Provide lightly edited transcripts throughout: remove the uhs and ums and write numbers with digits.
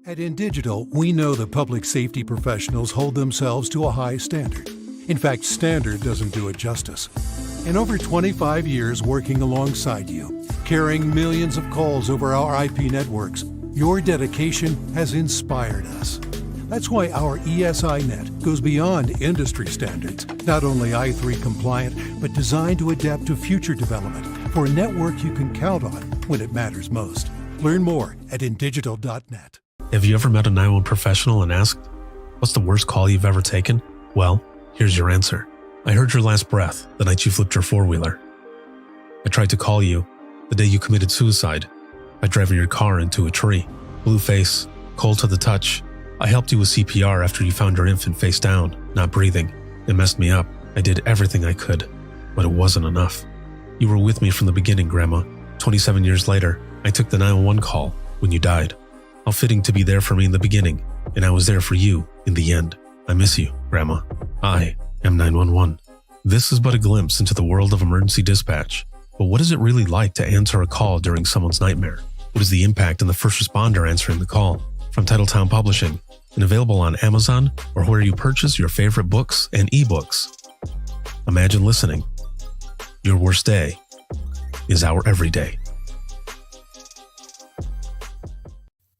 At InDigital, we know the public safety professionals hold themselves to a high standard. In fact, standard doesn't do it justice. In over 25 years working alongside you, carrying millions of calls over our IP networks, your dedication has inspired us. That's why our ESI Net goes beyond industry standards, not only I3 compliant, but designed to adapt to future development for a network you can count on when it matters most. Learn more at indigital.net. Have you ever met a 911 professional and asked, what's the worst call you've ever taken? Well, here's your answer. I heard your last breath the night you flipped your four-wheeler. I tried to call you the day you committed suicide by driving your car into a tree. Blue face, cold to the touch. I helped you with CPR after you found your infant face down, not breathing. It messed me up. I did everything I could, but it wasn't enough. You were with me from the beginning, Grandma. 27 years later, I took the 911 call when you died. How fitting to be there for me in the beginning, and I was there for you in the end. I miss you, Grandma. I am 911. This is but a glimpse into the world of emergency dispatch. But what is it really like to answer a call during someone's nightmare? What is the impact on the first responder answering the call? From Titletown Publishing, and available on Amazon or where you purchase your favorite books and ebooks. Imagine listening. Your worst day is our everyday.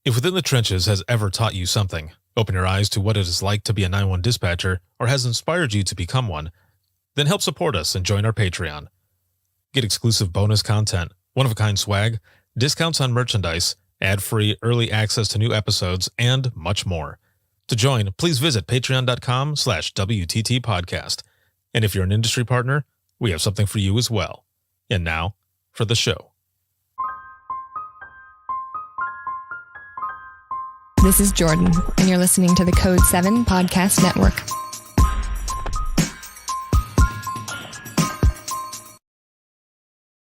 If Within the Trenches has ever taught you something, open your eyes to what it is like to be a 911 dispatcher, or has inspired you to become one, then help support us and join our Patreon. Get exclusive bonus content, one-of-a-kind swag, discounts on merchandise, ad-free early access to new episodes, and much more. To join, please visit patreon.com/WTT podcast. And if you're an industry partner, we have something for you as well. And now, for the show. This is Jordan, and you're listening to the Code 7 Podcast Network.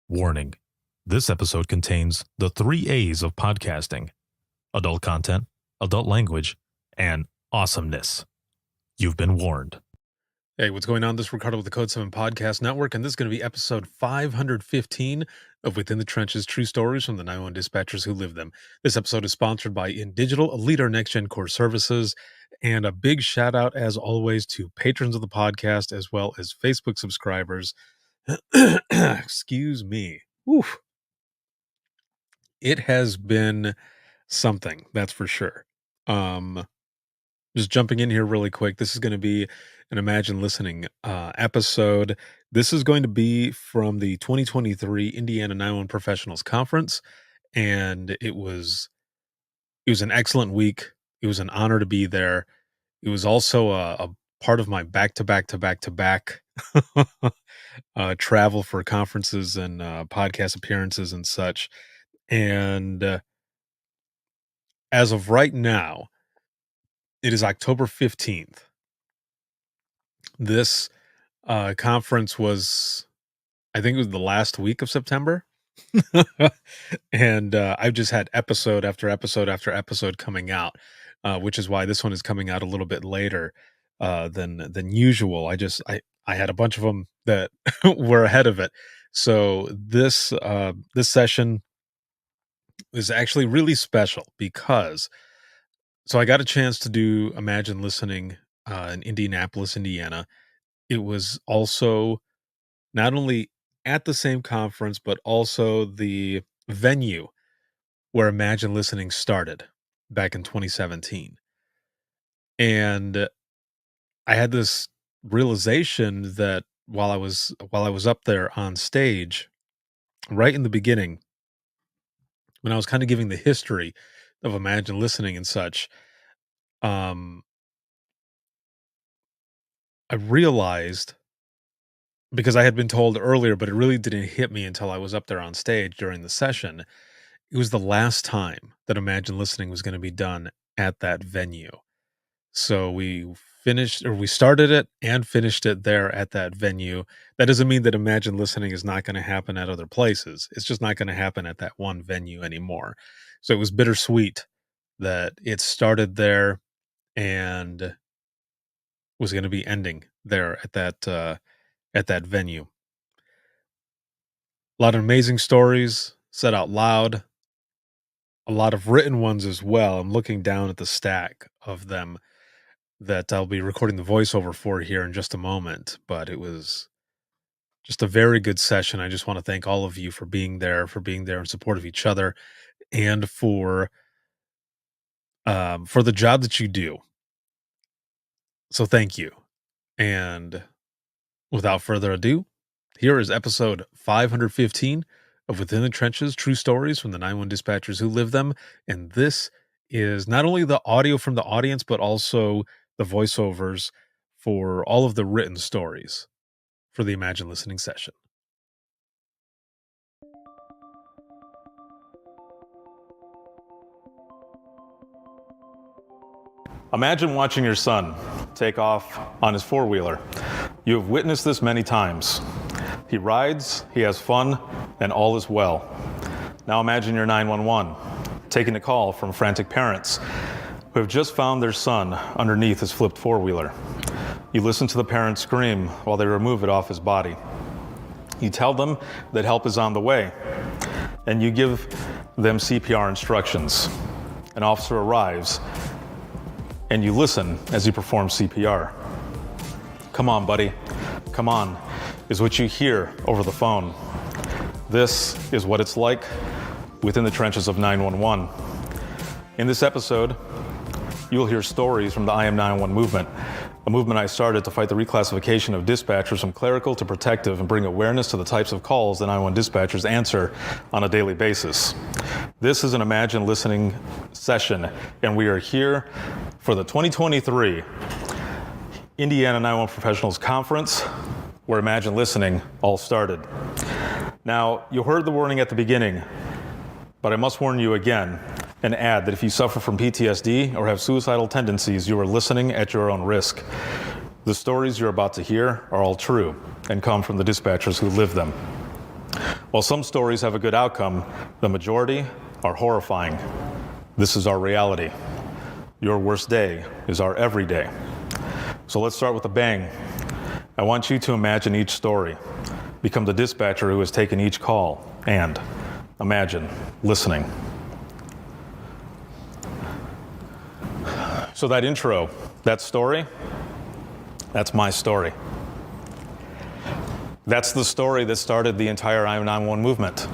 Warning. This episode contains the 3 A's of podcasting: adult content, adult language, and awesomeness. You've been warned. Hey, what's going on? This is Ricardo with the Code 7 Podcast Network, and this is going to be episode 515 of Within the Trenches, True Stories from the 911 Dispatchers Who Live Them. This episode is sponsored by InDigital, a leader in next-gen core services, and a big shout-out, as always, to patrons of the podcast, as well as Facebook subscribers. Excuse me. Oof. It has been something, that's for sure. Just jumping in here really quick. This is going to be an Imagine Listening episode. This is going to be from the 2023 Indiana 911 Professionals Conference, and it was an excellent week. It was an honor to be there. It was also a part of my back-to-back travel for conferences and podcast appearances and such. And as of right now, it is October 15th. This conference was, I think it was the last week of September. And I've just had episode after episode after episode coming out, which is why this one is coming out a little bit later than usual. I had a bunch of them that were ahead of it. So this session is actually really special because I got a chance to do Imagine Listening in Indianapolis, Indiana. It was also not only at the same conference, but also the venue where Imagine Listening started back in 2017. And I had this realization that while I was up there on stage, right in the beginning, when I was kind of giving the history of Imagine Listening and such, I realized, because I had been told earlier, but it really didn't hit me until I was up there on stage during the session, it was the last time that Imagine Listening was going to be done at that venue. So we started it and finished it there at that venue. That doesn't mean that Imagine Listening is not going to happen at other places. It's just not going to happen at that one venue anymore. So it was bittersweet that it started there and was going to be ending there at that venue. A lot of amazing stories said out loud. a lot of written ones as well. I'm looking down at the stack of them that I'll be recording the voiceover for here in just a moment. But it was just a very good session. I just want to thank all of you for being there in support of each other, and for the job that you do. So thank you. And without further ado, here is episode 515 of Within the Trenches, True Stories from the 911 Dispatchers Who Live Them. And this is not only the audio from the audience, but also the voiceovers for all of the written stories for the Imagine Listening session. Imagine watching your son take off on his four-wheeler. You have witnessed this many times. He rides, he has fun, and all is well. Now imagine you're 911, taking a call from frantic parents who have just found their son underneath his flipped four-wheeler. You listen to the parent scream while they remove it off his body. You tell them that help is on the way, and you give them CPR instructions. An officer arrives, and you listen as he performs CPR. "Come on, buddy. Come on," is what you hear over the phone. This is what it's like within the trenches of 911. In this episode, you'll hear stories from the I Am 911 movement, a movement I started to fight the reclassification of dispatchers from clerical to protective and bring awareness to the types of calls that 911 dispatchers answer on a daily basis. This is an Imagine Listening session, and we are here for the 2023 Indiana 911 Professionals Conference, where Imagine Listening all started. Now, you heard the warning at the beginning, but I must warn you again and add that if you suffer from PTSD or have suicidal tendencies, you are listening at your own risk. The stories you're about to hear are all true and come from the dispatchers who live them. While some stories have a good outcome, the majority are horrifying. This is our reality. Your worst day is our everyday. So let's start with a bang. I want you to imagine each story, become the dispatcher who has taken each call, and imagine listening. So that intro, that story, that's my story. That's the story that started the entire I Am 911 movement.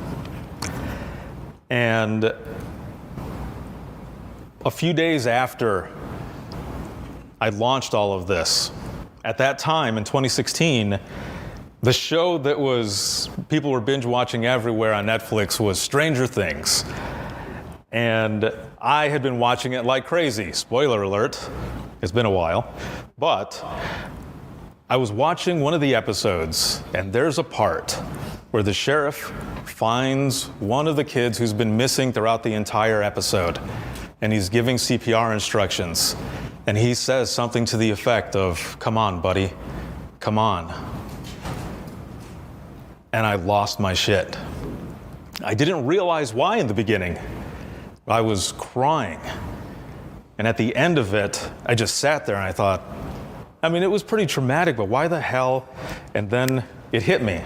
And a few days after I launched all of this, at that time in 2016, the show that people were binge watching everywhere on Netflix was Stranger Things. And I had been watching it like crazy. Spoiler alert, it's been a while. But I was watching one of the episodes, and there's a part where the sheriff finds one of the kids who's been missing throughout the entire episode, and he's giving CPR instructions. And he says something to the effect of, "Come on, buddy, come on." And I lost my shit. I didn't realize why in the beginning. I was crying. And at the end of it, I just sat there and I thought, it was pretty traumatic, but why the hell? And then it hit me.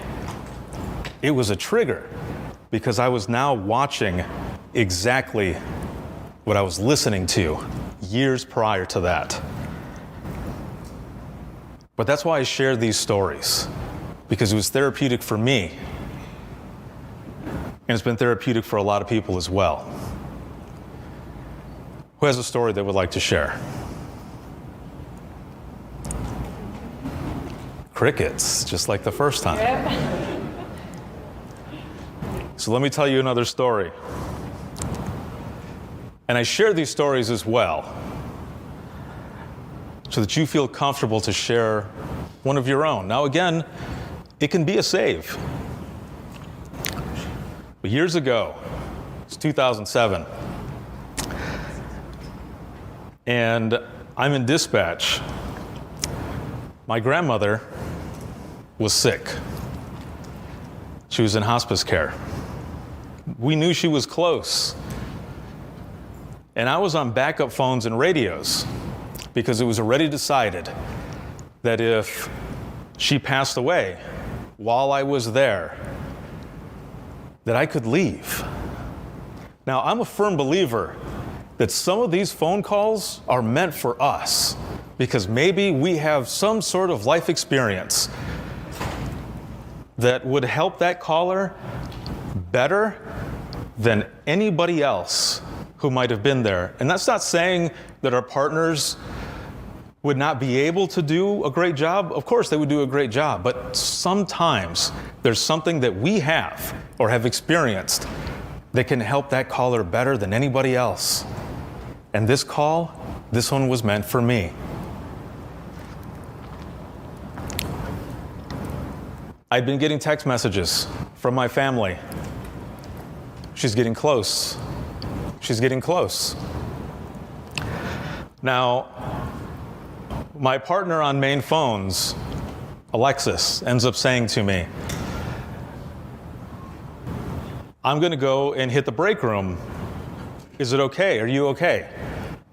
It was a trigger because I was now watching exactly what I was listening to years prior to that. But that's why I shared these stories, because it was therapeutic for me. And it's been therapeutic for a lot of people as well. Who has a story they would like to share? Crickets, just like the first time. Yep. So let me tell you another story. And I share these stories as well, so that you feel comfortable to share one of your own. Now again, it can be a save. But years ago, it's 2007, and I'm in dispatch. My grandmother was sick. She was in hospice care. We knew she was close. And I was on backup phones and radios because it was already decided that if she passed away while I was there, that I could leave. Now, I'm a firm believer that some of these phone calls are meant for us because maybe we have some sort of life experience that would help that caller better than anybody else who might have been there. And that's not saying that our partners would not be able to do a great job. Of course, they would do a great job, but sometimes there's something that we have or have experienced that can help that caller better than anybody else. And this call, this one was meant for me. I've been getting text messages from my family. She's getting close. She's getting close. Now, my partner on main phones, Alexis, ends up saying to me, I'm going to go and hit the break room. Is it okay? Are you okay?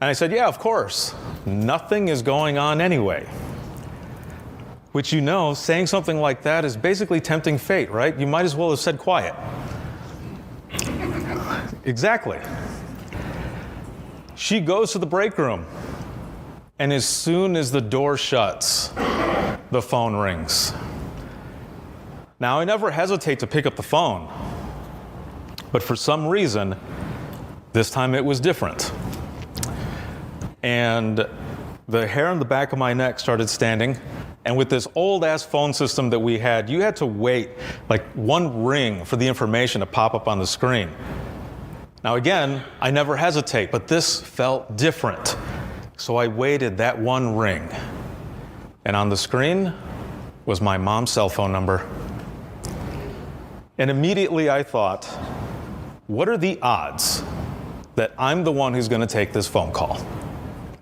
And I said, yeah, of course. Nothing is going on anyway. Which, you know, saying something like that is basically tempting fate, right? You might as well have said quiet. Exactly. She goes to the break room, and as soon as the door shuts, the phone rings. Now, I never hesitate to pick up the phone, but for some reason, this time it was different. And the hair on the back of my neck started standing. And with this old-ass phone system that we had, you had to wait like one ring for the information to pop up on the screen. Now again, I never hesitate, but this felt different. So I waited that one ring. And on the screen was my mom's cell phone number. And immediately I thought, what are the odds that I'm the one who's going to take this phone call?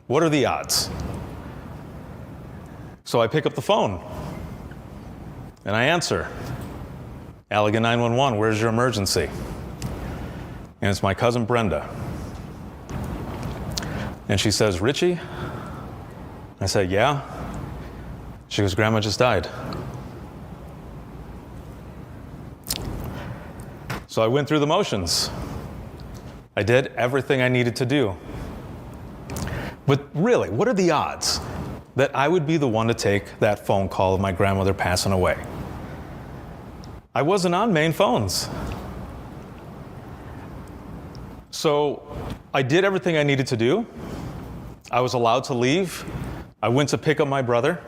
What are the odds? So I pick up the phone, and I answer, Allegan 911, where's your emergency? And it's my cousin Brenda. And she says, Richie? I said, yeah. She goes, Grandma just died. So I went through the motions. I did everything I needed to do. But really, what are the odds that I would be the one to take that phone call of my grandmother passing away? I wasn't on main phones. So I did everything I needed to do. I was allowed to leave. I went to pick up my brother,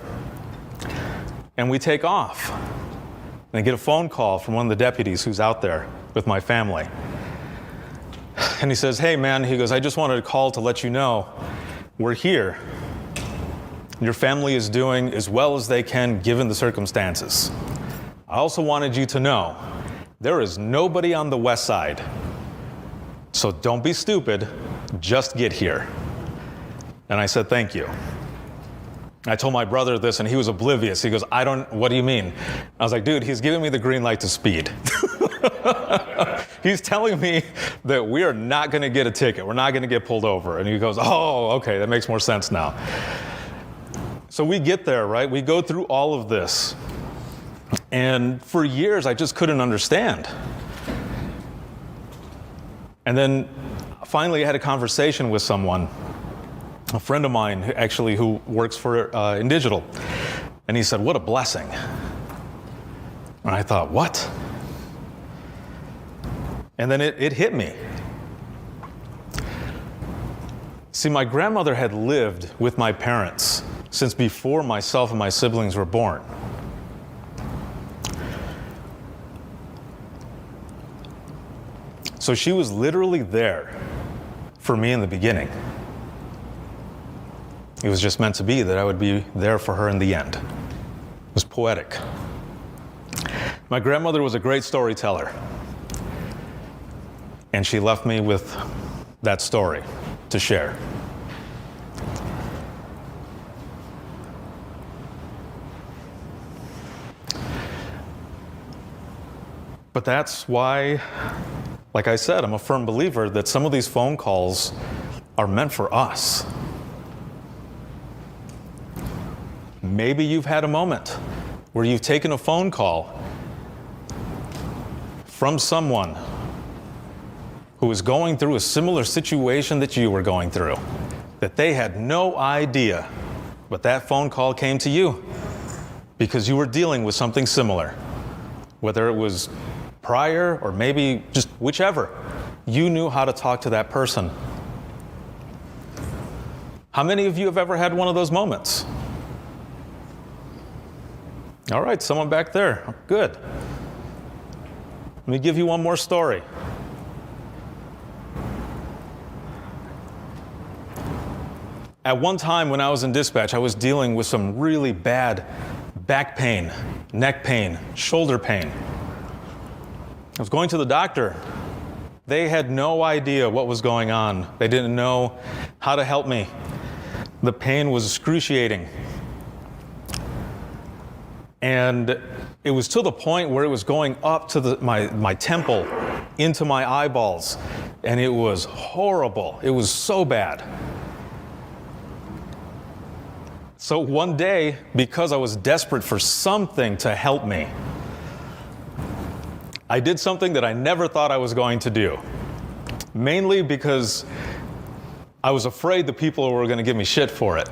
and we take off. And I get a phone call from one of the deputies who's out there with my family. And he says, hey man, he goes, I just wanted to call to let you know we're here. Your family is doing as well as they can given the circumstances. I also wanted you to know there is nobody on the west side. So don't be stupid, just get here. And I said, thank you. I told my brother this and he was oblivious. He goes, what do you mean? I was like, dude, he's giving me the green light to speed. He's telling me that we are not gonna get a ticket. We're not gonna get pulled over. And he goes, oh, okay, that makes more sense now. So we get there, right? We go through all of this. And for years, I just couldn't understand. And then finally I had a conversation with someone, a friend of mine actually who works for in digital. And he said, what a blessing. And I thought, what? And then it hit me. See, my grandmother had lived with my parents since before myself and my siblings were born. So she was literally there for me in the beginning. It was just meant to be that I would be there for her in the end. It was poetic. My grandmother was a great storyteller. And she left me with that story to share. But that's why, like I said, I'm a firm believer that some of these phone calls are meant for us. Maybe you've had a moment where you've taken a phone call from someone who was going through a similar situation that you were going through, that they had no idea, but that phone call came to you because you were dealing with something similar. Whether it was prior or maybe just whichever, you knew how to talk to that person. How many of you have ever had one of those moments? All right, someone back there. Good. Let me give you one more story. At one time when I was in dispatch, I was dealing with some really bad back pain, neck pain, shoulder pain. I was going to the doctor. They had no idea what was going on. They didn't know how to help me. The pain was excruciating. And it was to the point where it was going up to my temple, into my eyeballs. And it was horrible. It was so bad. So one day, because I was desperate for something to help me, I did something that I never thought I was going to do. Mainly because I was afraid the people were going to give me shit for it.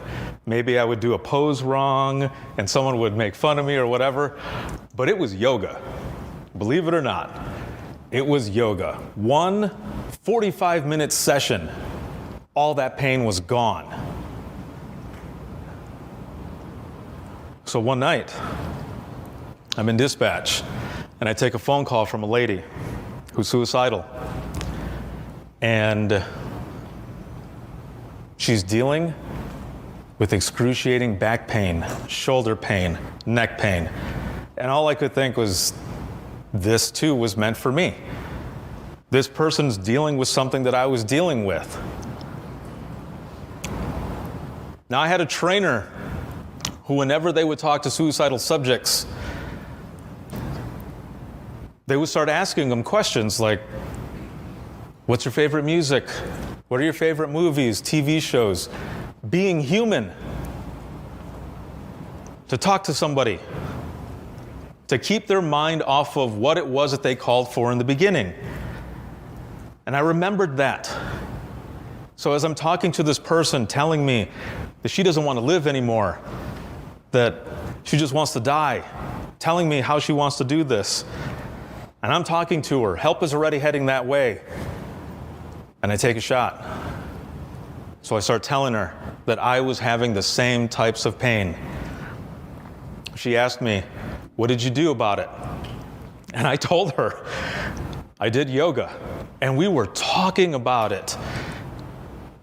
Maybe I would do a pose wrong and someone would make fun of me or whatever. But it was yoga. Believe it or not, it was yoga. One 45-minute session, all that pain was gone. So one night, I'm in dispatch and I take a phone call from a lady who's suicidal. And she's dealing with excruciating back pain, shoulder pain, neck pain. And all I could think was, this too was meant for me. This person's dealing with something that I was dealing with. Now, I had a trainer who, whenever they would talk to suicidal subjects, they would start asking them questions like, what's your favorite music? What are your favorite movies, TV shows? Being human. To talk to somebody. To keep their mind off of what it was that they called for in the beginning. And I remembered that. So as I'm talking to this person telling me that she doesn't want to live anymore, that she just wants to die, telling me how she wants to do this, and I'm talking to her, help is already heading that way, and I take a shot. So I start telling her that I was having the same types of pain. She asked me, what did you do about it? And I told her, I did yoga, and we were talking about it.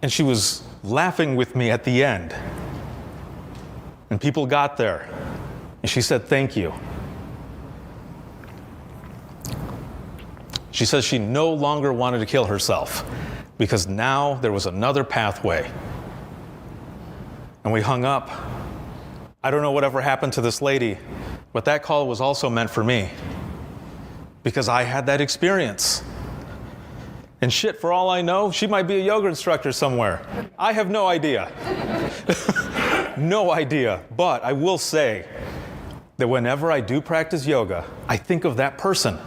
And she was laughing with me at the end. And people got there, and she said, thank you. She says she no longer wanted to kill herself because now there was another pathway. And we hung up. I don't know whatever happened to this lady, but that call was also meant for me because I had that experience. And shit, for all I know, she might be a yoga instructor somewhere. I have no idea. No idea. But I will say that whenever I do practice yoga, I think of that person.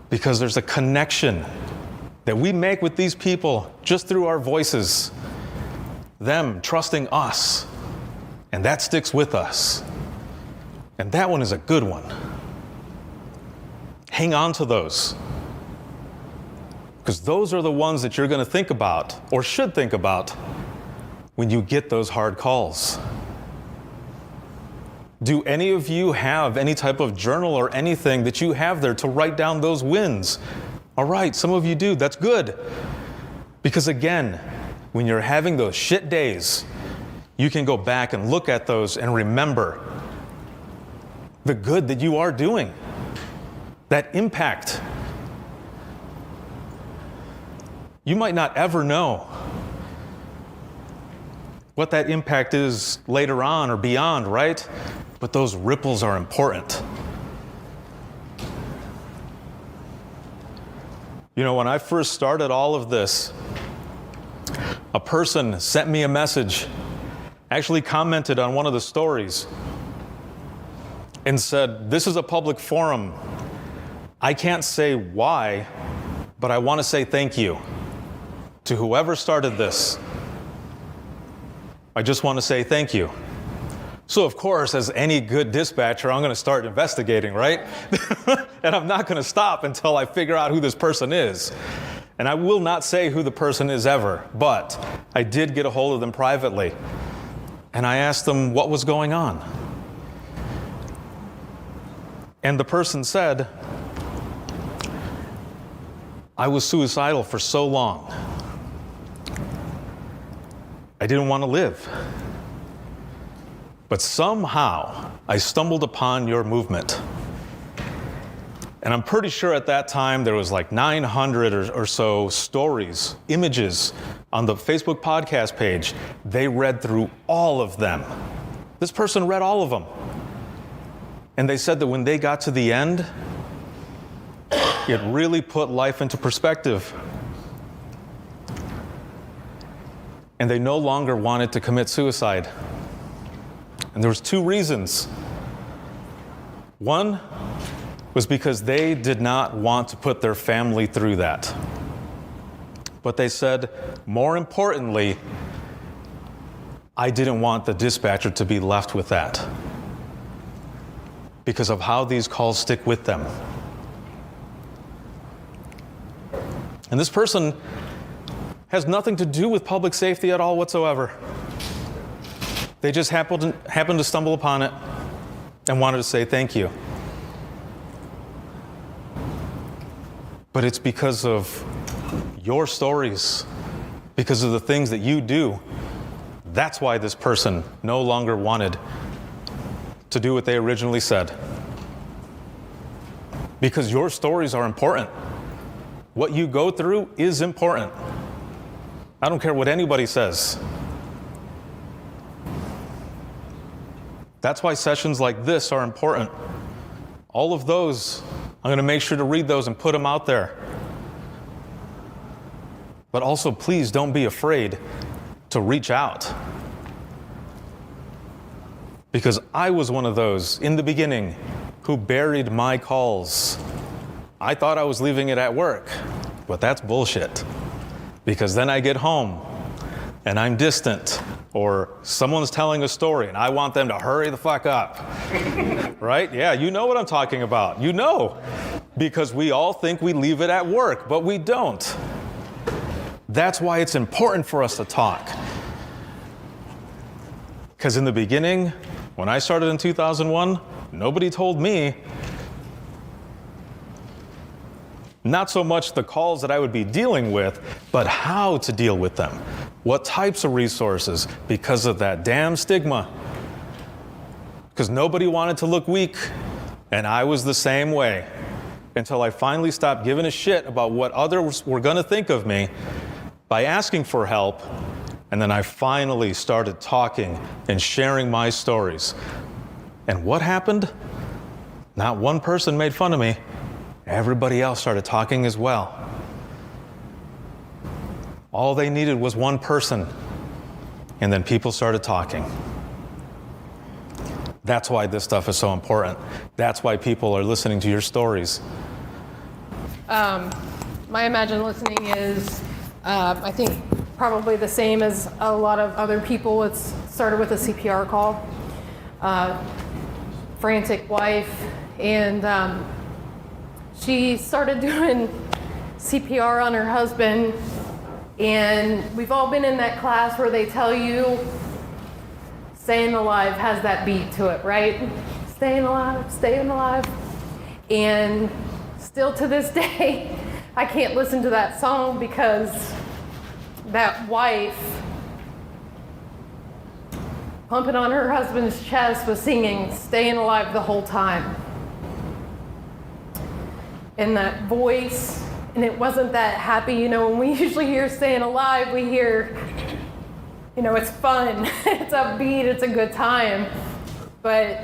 Because there's a connection that we make with these people just through our voices. Them trusting us. And that sticks with us. And that one is a good one. Hang on to those. Because those are the ones that you're going to think about, or should think about, when you get those hard calls. Do any of you have any type of journal or anything that you have there to write down those wins? All right, some of you do. That's good. Because again, when you're having those shit days, you can go back and look at those and remember the good that you are doing. That impact. You might not ever know what that impact is later on or beyond, right? But those ripples are important. You know, when I first started all of this, a person sent me a message, actually commented on one of the stories, and said, this is a public forum. I can't say why, but I want to say thank you to whoever started this. I just want to say thank you. So of course, as any good dispatcher, I'm going to start investigating, right? And I'm not going to stop until I figure out who this person is. And I will not say who the person is ever, but I did get a hold of them privately. And I asked them what was going on. And the person said, I was suicidal for so long. I didn't want to live. But somehow I stumbled upon your movement. And I'm pretty sure at that time there was like 900 or so stories, images on the Facebook podcast page. They read through all of them. This person read all of them. And they said that when they got to the end, it really put life into perspective. And they no longer wanted to commit suicide. And there was two reasons. One was because they did not want to put their family through that. But they said, more importantly, I didn't want the dispatcher to be left with that because of how these calls stick with them. And this person has nothing to do with public safety at all whatsoever. They just happened to stumble upon it and wanted to say thank you. But it's because of your stories, because of the things that you do. That's why this person no longer wanted to do what they originally said. Because your stories are important. What you go through is important. I don't care what anybody says. That's why sessions like this are important. All of those, I'm going to make sure to read those and put them out there. But also, please don't be afraid to reach out. Because I was one of those in the beginning who buried my calls. I thought I was leaving it at work, but that's bullshit. Because then I get home and I'm distant, or someone's telling a story and I want them to hurry the fuck up. Right? Yeah, you know what I'm talking about. You know. Because we all think we leave it at work, but we don't. That's why it's important for us to talk. Because in the beginning, when I started in 2001, nobody told me, not so much the calls that I would be dealing with, but how to deal with them. What types of resources, because of that damn stigma. Because nobody wanted to look weak, and I was the same way. Until I finally stopped giving a shit about what others were gonna think of me by asking for help, and then I finally started talking and sharing my stories. And what happened? Not one person made fun of me. Everybody else started talking as well. All they needed was one person, and then people started talking. That's why this stuff is so important. That's why people are listening to your stories. My Imagine listening is, I think, probably the same as a lot of other people. It's started with a CPR call. Frantic wife, and she started doing CPR on her husband, and we've all been in that class where they tell you staying alive has that beat to it, right? Staying alive, staying alive. And still to this day, I can't listen to that song because that wife pumping on her husband's chest was singing staying alive the whole time. And that voice, and it wasn't that happy, you know, when we usually hear staying alive, we hear, you know, it's fun, it's upbeat, it's a good time. But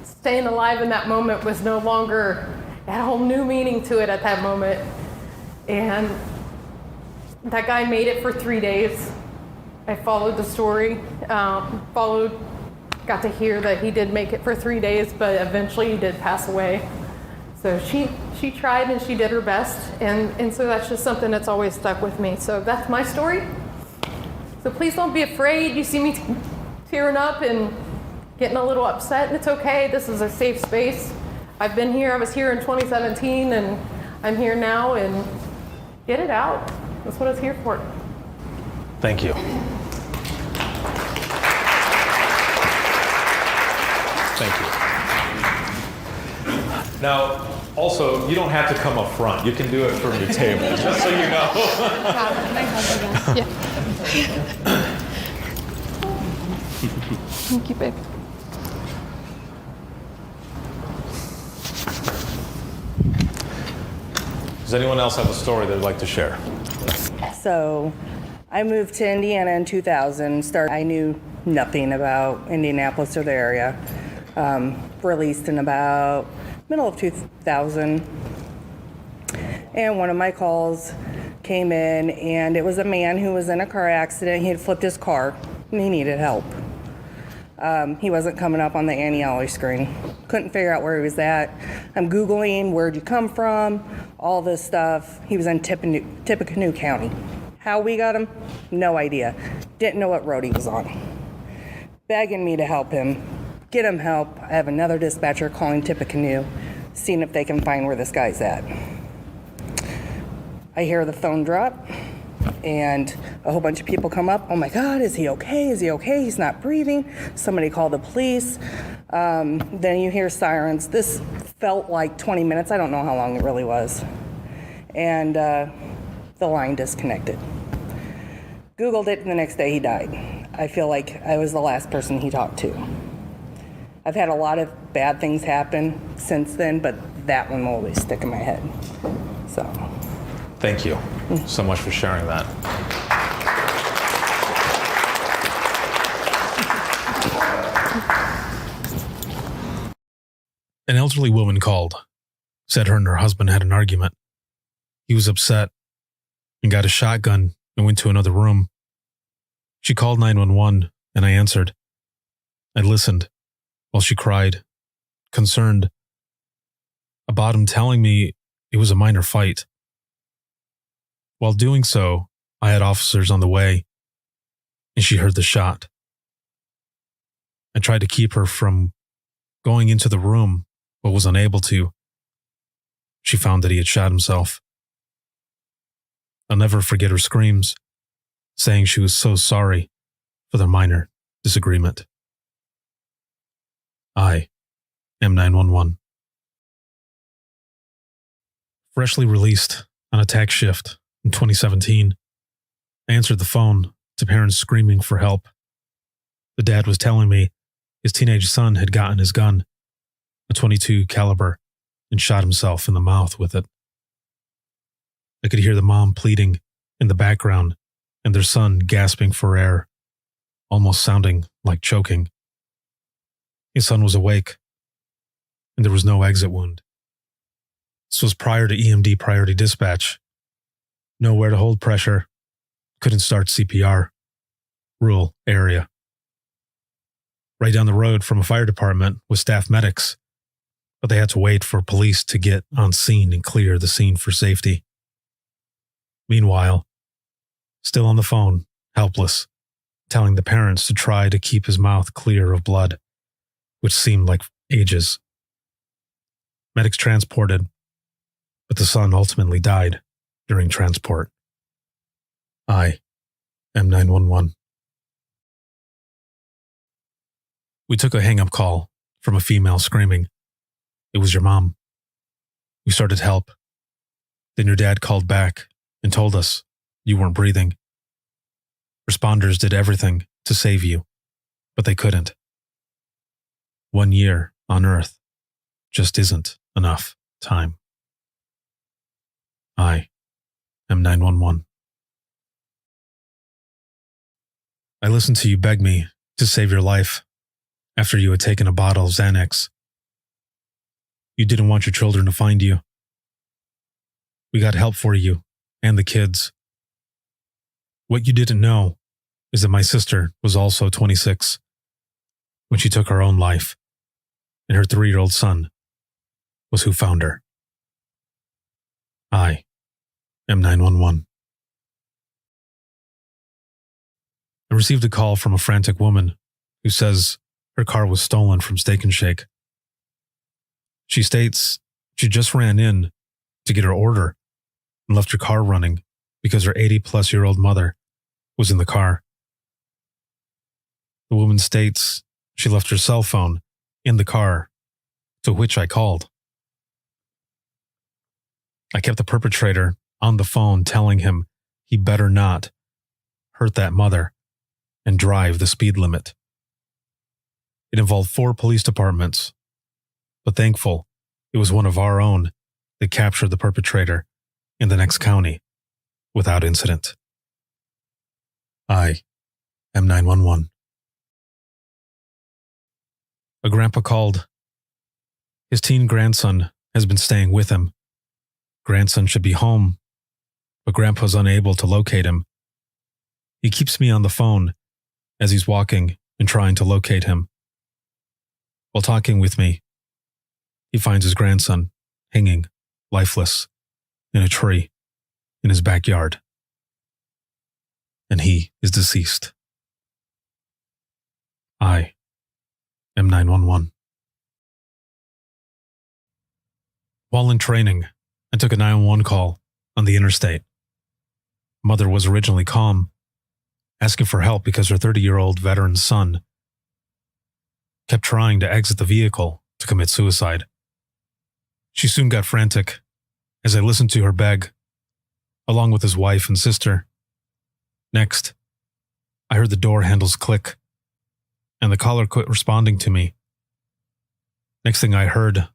staying alive in that moment was no longer, it had a whole new meaning to it at that moment. And that guy made it for 3 days. I followed the story, got to hear that he did make it for 3 days, but eventually he did pass away. So she tried and she did her best, and so that's just something that's always stuck with me. So that's my story. So please don't be afraid. You see me tearing up and getting a little upset, and it's okay. This is a safe space. I've been here. I was here in 2017, and I'm here now, and get it out. That's what it's here for. Thank you. Thank you. Now, also, you don't have to come up front. You can do it from your table, just so you know. Yeah. Thank you, babe. Does anyone else have a story they'd like to share? So I moved to Indiana in 2000. I knew nothing about Indianapolis or the area. Released in about middle of 2000. And one of my calls came in, and it was a man who was in a car accident. He had flipped his car, and he needed help. He wasn't coming up on the Annie screen. Couldn't figure out where he was at. I'm Googling, where'd you come from, all this stuff. He was in Tippecanoe County. How we got him? No idea. Didn't know what road he was on. Begging me to help him, get him help. I have another dispatcher calling Tippecanoe, seeing if they can find where this guy's at. I hear the phone drop, and a whole bunch of people come up. Oh my God, is he okay? Is he okay? He's not breathing. Somebody call the police. Then you hear sirens. This felt like 20 minutes. I don't know how long it really was. And the line disconnected. Googled it, and the next day he died. I feel like I was the last person he talked to. I've had a lot of bad things happen since then, but that one will always stick in my head. So. Thank you so much for sharing that. An elderly woman called, said her and her husband had an argument. He was upset and got a shotgun and went to another room. She called 911 and I answered. I listened while she cried, concerned about him telling me it was a minor fight. While doing so, I had officers on the way, and she heard the shot. I tried to keep her from going into the room, but was unable to. She found that he had shot himself. I'll never forget her screams, saying she was so sorry for their minor disagreement. I am 911. Freshly released on a tax shift in 2017, I answered the phone to parents screaming for help. The dad was telling me his teenage son had gotten his gun, a .22 caliber, and shot himself in the mouth with it. I could hear the mom pleading in the background and their son gasping for air, almost sounding like choking. His son was awake, and there was no exit wound. This was prior to EMD priority dispatch. Nowhere to hold pressure. Couldn't start CPR. Rural area. Right down the road from a fire department with staff medics, but they had to wait for police to get on scene and clear the scene for safety. Meanwhile, still on the phone, helpless, telling the parents to try to keep his mouth clear of blood, which seemed like ages. Medics transported, but the son ultimately died during transport. I am 911. We took a hang-up call from a female screaming, "It was your mom." We started help. Then your dad called back and told us you weren't breathing. Responders did everything to save you, but they couldn't. 1 year on Earth just isn't enough time. I am 911. I listened to you beg me to save your life after you had taken a bottle of Xanax. You didn't want your children to find you. We got help for you and the kids. What you didn't know is that my sister was also 26 when she took her own life, and her 3-year-old son was who found her. I am 911. I received a call from a frantic woman who says her car was stolen from Steak and Shake. She states she just ran in to get her order and left her car running because her 80-plus-year-old mother was in the car. The woman states she left her cell phone in the car, to which I called. I kept the perpetrator on the phone telling him he better not hurt that mother and drive the speed limit. It involved 4 police departments, but thankful it was one of our own that captured the perpetrator in the next county without incident. I am 911. A grandpa called. His teen grandson has been staying with him. Grandson should be home, but grandpa's unable to locate him. He keeps me on the phone as he's walking and trying to locate him. While talking with me, he finds his grandson hanging, lifeless, in a tree in his backyard. And he is deceased. I am 911. While in training, I took a 911 call on the interstate. Mother was originally calm, asking for help because her 30-year-old veteran son kept trying to exit the vehicle to commit suicide. She soon got frantic as I listened to her beg, along with his wife and sister. Next, I heard the door handles click, and the caller quit responding to me. Next thing I heard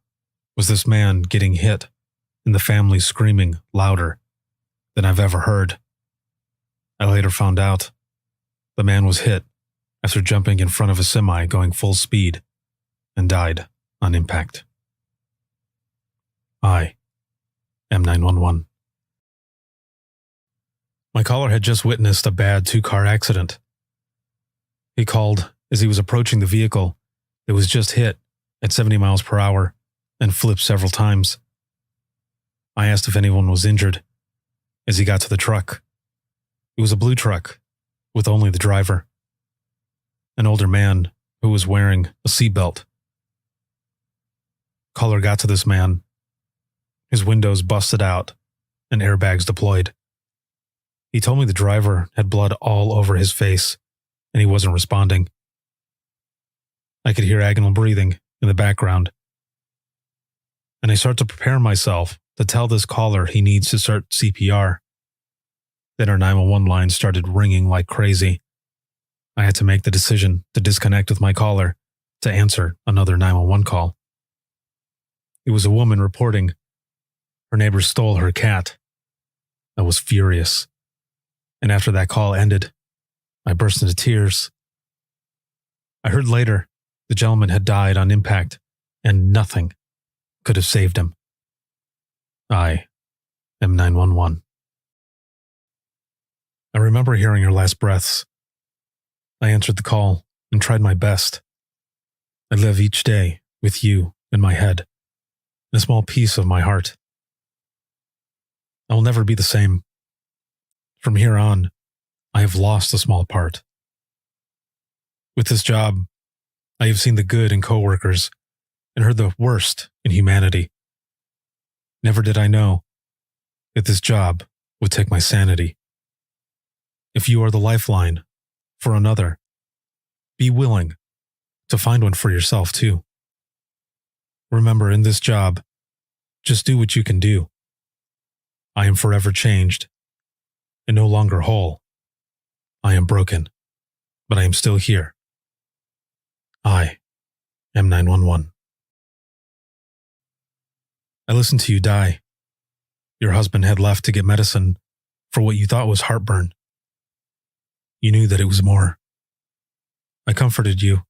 was this man getting hit and the family screaming louder than I've ever heard. I later found out the man was hit after jumping in front of a semi going full speed and died on impact. I am 911. My caller had just witnessed a bad 2-car accident. He called as he was approaching the vehicle that was just hit at 70 miles per hour and flipped several times. I asked if anyone was injured as he got to the truck. It was a blue truck with only the driver, an older man who was wearing a seatbelt. Caller got to this man. His windows busted out and airbags deployed. He told me the driver had blood all over his face and he wasn't responding. I could hear agonal breathing in the background. And I start to prepare myself to tell this caller he needs to start CPR. Then our 911 line started ringing like crazy. I had to make the decision to disconnect with my caller to answer another 911 call. It was a woman reporting her neighbor stole her cat. I was furious. And after that call ended, I burst into tears. I heard later the gentleman had died on impact and nothing could have saved him. I am 911. I remember hearing her last breaths. I answered the call and tried my best. I live each day with you in my head, and a small piece of my heart. I will never be the same. From here on, I have lost a small part. With this job, I have seen the good in coworkers and heard the worst in humanity. Never did I know that this job would take my sanity. If you are the lifeline for another, be willing to find one for yourself too. Remember, in this job, just do what you can do. I am forever changed and no longer whole. I am broken, but I am still here. I am 911. I listened to you die. Your husband had left to get medicine for what you thought was heartburn. You knew that it was more. I comforted you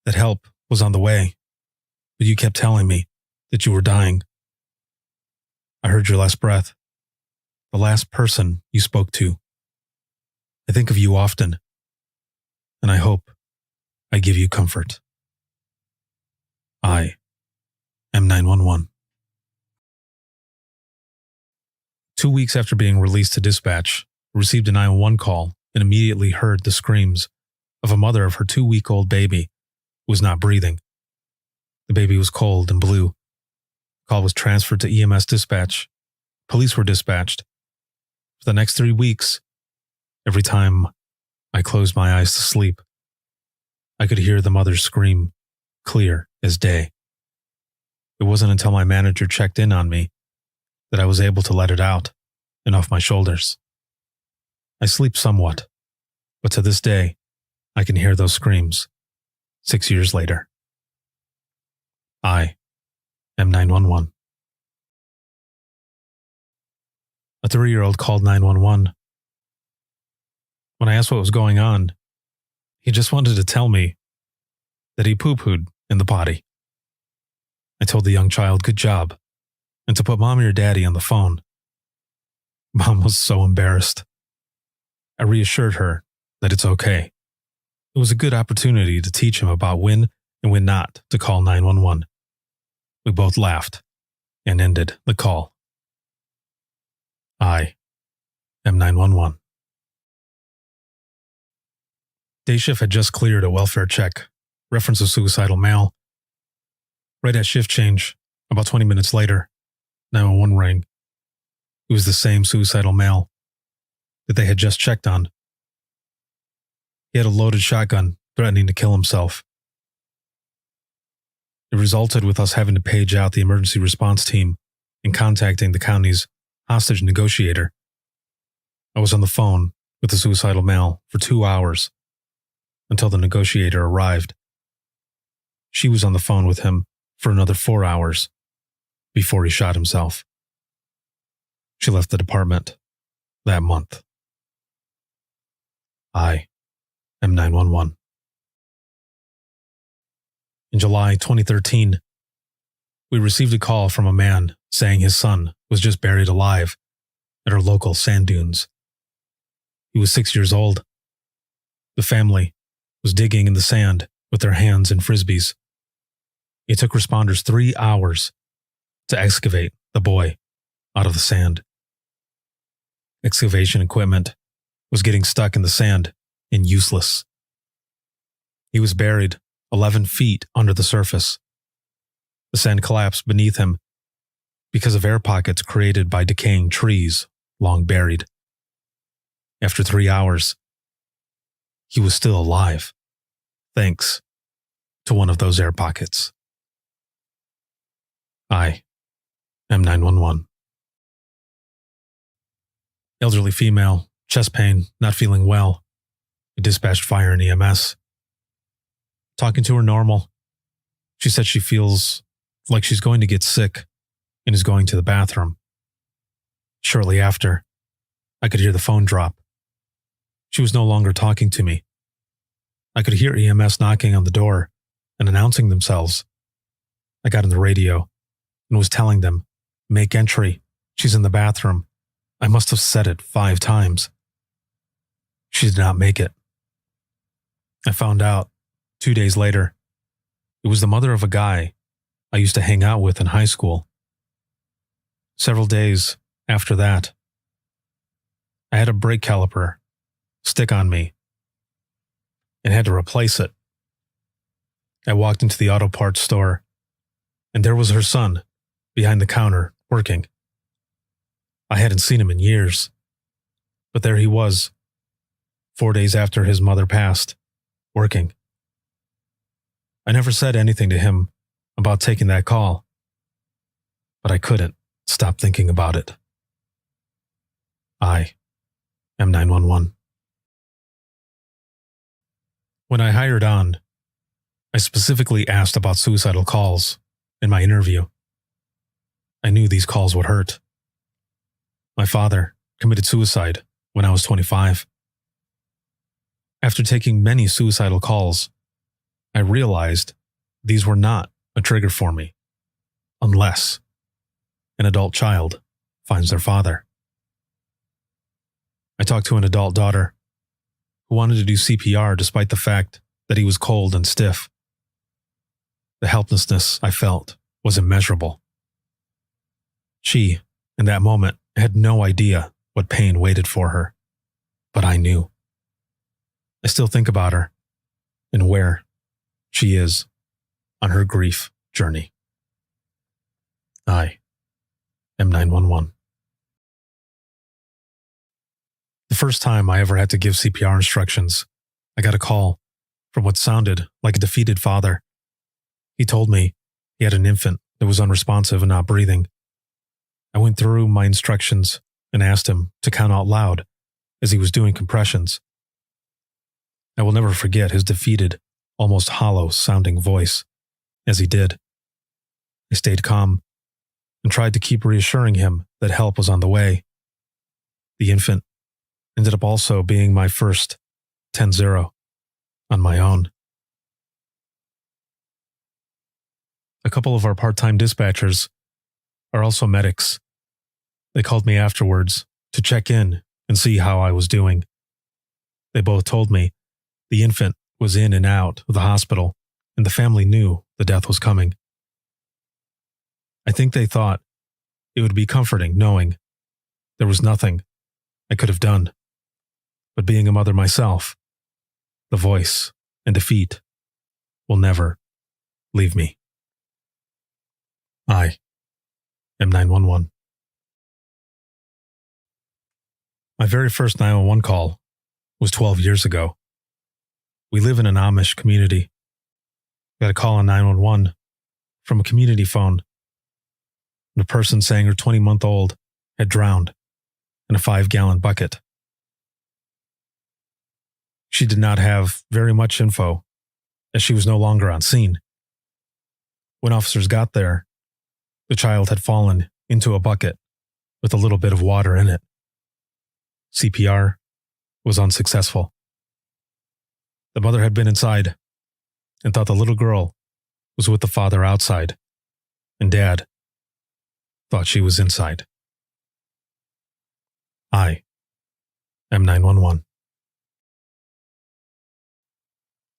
that help was on the way, but you kept telling me that you were dying. I heard your last breath, the last person you spoke to. I think of you often, and I hope I give you comfort. I am 911. 2 weeks after being released to dispatch, I received a 911 call and immediately heard the screams of a mother of her 2-week-old baby who was not breathing. The baby was cold and blue. The call was transferred to EMS dispatch. Police were dispatched. For the next 3 weeks, every time I closed my eyes to sleep, I could hear the mother's scream clear as day. It wasn't until my manager checked in on me that I was able to let it out and off my shoulders. I sleep somewhat, but to this day, I can hear those screams 6 years later. I am 911. A 3-year-old called 911. When I asked what was going on, he just wanted to tell me that he poo-pooed in the potty. I told the young child, good job, and to put mommy or daddy on the phone. Mom was so embarrassed. I reassured her that it's okay. It was a good opportunity to teach him about when and when not to call 911. We both laughed and ended the call. I am 911. Day shift had just cleared a welfare check, reference a suicidal male. Right at shift change, about 20 minutes later, 911 rang. It was the same suicidal male that they had just checked on. He had a loaded shotgun, threatening to kill himself. It resulted with us having to page out the emergency response team and contacting the county's hostage negotiator. I was on the phone with the suicidal male for 2 hours until the negotiator arrived. She was on the phone with him for another 4 hours before he shot himself. She left the department that month. I am 911. In July 2013, we received a call from a man saying his son was just buried alive at our local sand dunes. He was 6 years old. The family was digging in the sand with their hands and frisbees. It took responders 3 hours to excavate the boy out of the sand. Excavation equipment was getting stuck in the sand and useless. He was buried 11 feet under the surface. The sand collapsed beneath him because of air pockets created by decaying trees long buried. After 3 hours, he was still alive, thanks to one of those air pockets. I am 911. Elderly female, chest pain, not feeling well. We dispatched fire and EMS. Talking to her normal, she said she feels like she's going to get sick and is going to the bathroom. Shortly after, I could hear the phone drop. She was no longer talking to me. I could hear EMS knocking on the door and announcing themselves. I got on the radio and was telling them, make entry, she's in the bathroom. I must have said it 5 times. She did not make it. I found out 2 days later, it was the mother of a guy I used to hang out with in high school. Several days after that, I had a brake caliper stick on me and had to replace it. I walked into the auto parts store, and there was her son behind the counter working. I hadn't seen him in years, but there he was, 4 days after his mother passed, working. I never said anything to him about taking that call, but I couldn't stop thinking about it. I am 911. When I hired on, I specifically asked about suicidal calls in my interview. I knew these calls would hurt. My father committed suicide when I was 25. After taking many suicidal calls, I realized these were not a trigger for me, unless an adult child finds their father. I talked to an adult daughter who wanted to do CPR despite the fact that he was cold and stiff. The helplessness I felt was immeasurable. She, in that moment, I had no idea what pain waited for her, but I knew. I still think about her and where she is on her grief journey. I am 911. The first time I ever had to give CPR instructions, I got a call from what sounded like a defeated father. He told me he had an infant that was unresponsive and not breathing. I went through my instructions and asked him to count out loud as he was doing compressions. I will never forget his defeated, almost hollow-sounding voice as he did. I stayed calm and tried to keep reassuring him that help was on the way. The infant ended up also being my first 10-0 on my own. A couple of our part-time dispatchers are also medics. They called me afterwards to check in and see how I was doing. They both told me the infant was in and out of the hospital and the family knew the death was coming. I think they thought it would be comforting knowing there was nothing I could have done. But being a mother myself, the voice and defeat will never leave me. I am 911. My very first 911 call was 12 years ago. We live in an Amish community. Got a call on 911 from a community phone. And a person saying her 20-month-old had drowned in a 5-gallon bucket. She did not have very much info, as she was no longer on scene. When officers got there, the child had fallen into a bucket with a little bit of water in it. CPR was unsuccessful. The mother had been inside and thought the little girl was with the father outside, and Dad thought she was inside. I am 911.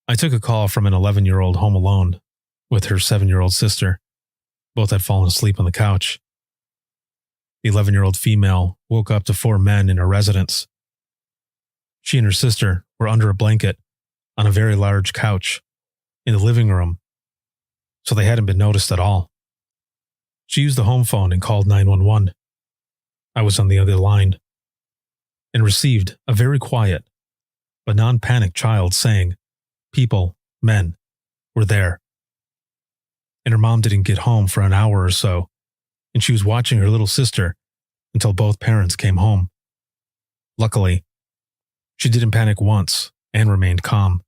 I took a call from an 11-year-old home alone with her 7-year-old sister. Both had fallen asleep on the couch. The 11-year-old female woke up to 4 men in her residence. She and her sister were under a blanket on a very large couch in the living room, so they hadn't been noticed at all. She used the home phone and called 911. I was on the other line and received a very quiet but non-panic child saying, people, men, were there. And her mom didn't get home for an hour or so, and she was watching her little sister until both parents came home. Luckily, she didn't panic once and remained calm.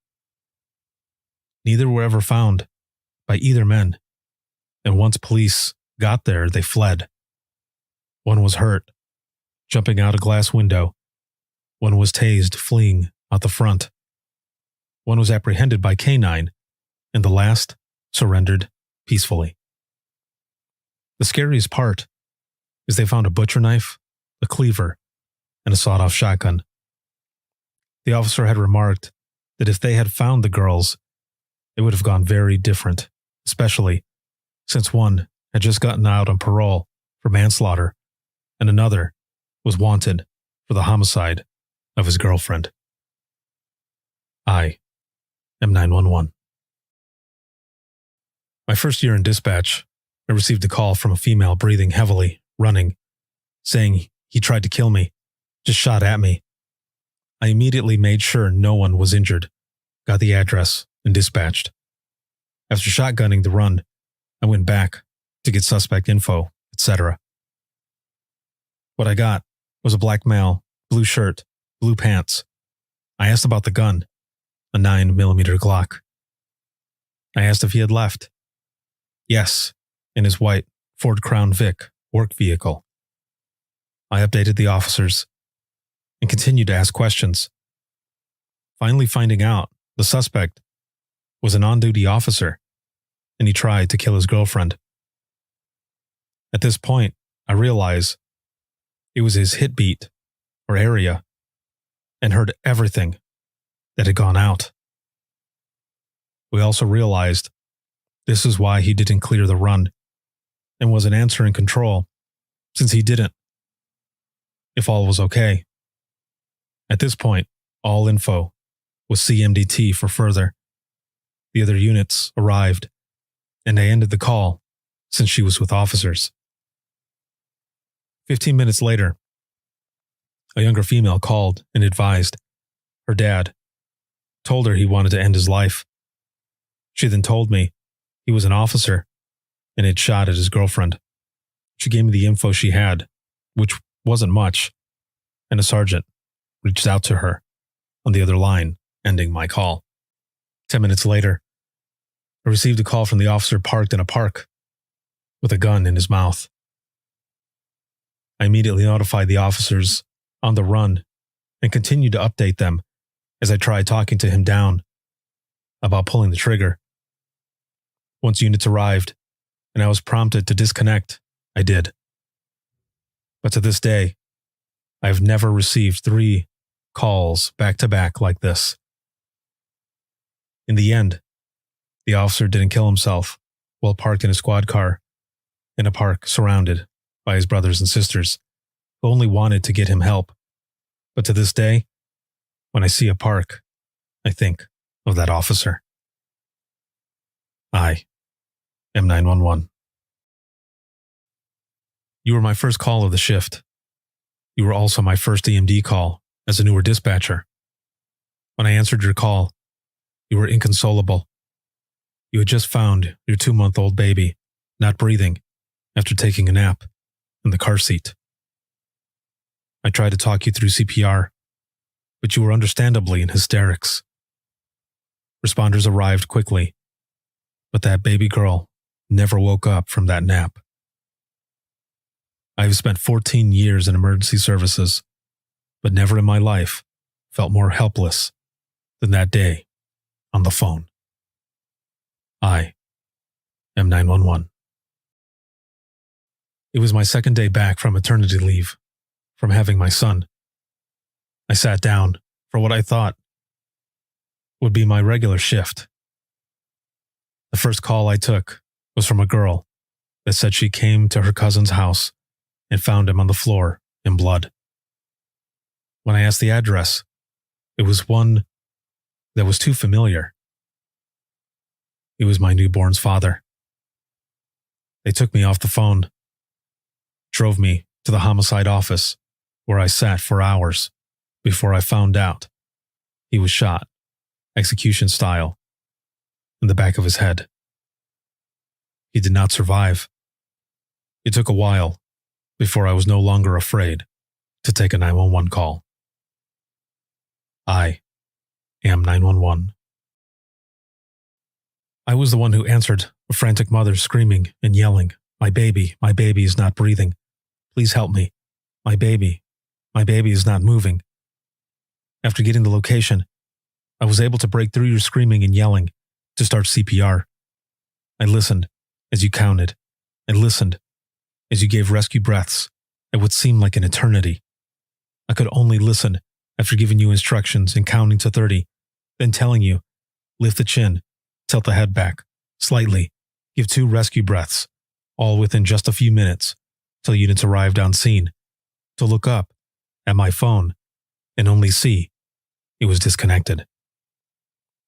Neither were ever found by either men, and once police got there, they fled. One was hurt, jumping out a glass window. One was tased, fleeing out the front. One was apprehended by K-9, and the last surrendered peacefully. The scariest part is they found a butcher knife, a cleaver, and a sawed-off shotgun. The officer had remarked that if they had found the girls, it would have gone very different, especially since one had just gotten out on parole for manslaughter and another was wanted for the homicide of his girlfriend. I am 911. My first year in dispatch, I received a call from a female breathing heavily, running, saying he tried to kill me, just shot at me. I immediately made sure no one was injured, got the address, and dispatched. After shotgunning the run, I went back to get suspect info, etc. What I got was a black male, blue shirt, blue pants. I asked about the gun, a 9mm Glock. I asked if he had left. Yes, in his white Ford Crown Vic work vehicle. I updated the officers and continued to ask questions. Finally finding out the suspect was an on-duty officer and he tried to kill his girlfriend. At this point, I realized it was his hit beat or area and heard everything that had gone out. We also realized this is why he didn't clear the run and was an answer in control, since he didn't. if all was okay. At this point, all info was CMDT for further. The other units arrived, and I ended the call since she was with officers. 15 minutes later, a younger female called and advised her dad told her he wanted to end his life. She then told me he was an officer and had shot at his girlfriend. She gave me the info she had, which wasn't much, and a sergeant reached out to her on the other line, ending my call. 10 minutes later, I received a call from the officer parked in a park with a gun in his mouth. I immediately notified the officers on the run and continued to update them as I tried talking to him down about pulling the trigger. Once units arrived and I was prompted to disconnect, I did. But to this day, I have never received 3 calls back to back like this. In the end, the officer didn't kill himself while parked in a squad car in a park surrounded by his brothers and sisters who only wanted to get him help. But to this day, when I see a park, I think of that officer. I am 911. You were my first call of the shift. You were also my first EMD call as a newer dispatcher. When I answered your call, you were inconsolable. You had just found your 2-month-old baby not breathing after taking a nap in the car seat. I tried to talk you through CPR, but you were understandably in hysterics. Responders arrived quickly, but that baby girl never woke up from that nap. I have spent 14 years in emergency services, but never in my life felt more helpless than that day on the phone. I am 911. It was my second day back from maternity leave, from having my son. I sat down for what I thought would be my regular shift. The first call I took was from a girl that said she came to her cousin's house and found him on the floor in blood. When I asked the address, it was one that was too familiar. It was my newborn's father. They took me off the phone, drove me to the homicide office, where I sat for hours before I found out he was shot, execution style, in the back of his head. He did not survive. It took a while before I was no longer afraid to take a 911 call. I am 911. I was the one who answered a frantic mother screaming and yelling, my baby is not breathing. Please help me. My baby is not moving." After getting the location, I was able to break through your screaming and yelling to start CPR. I listened as you counted. I listened as you gave rescue breaths at what seemed like an eternity. I could only listen after giving you instructions and counting to 30, then telling you, lift the chin, tilt the head back, slightly, give 2 rescue breaths, all within just a few minutes, till units arrived on scene, to look up at my phone and only see it was disconnected.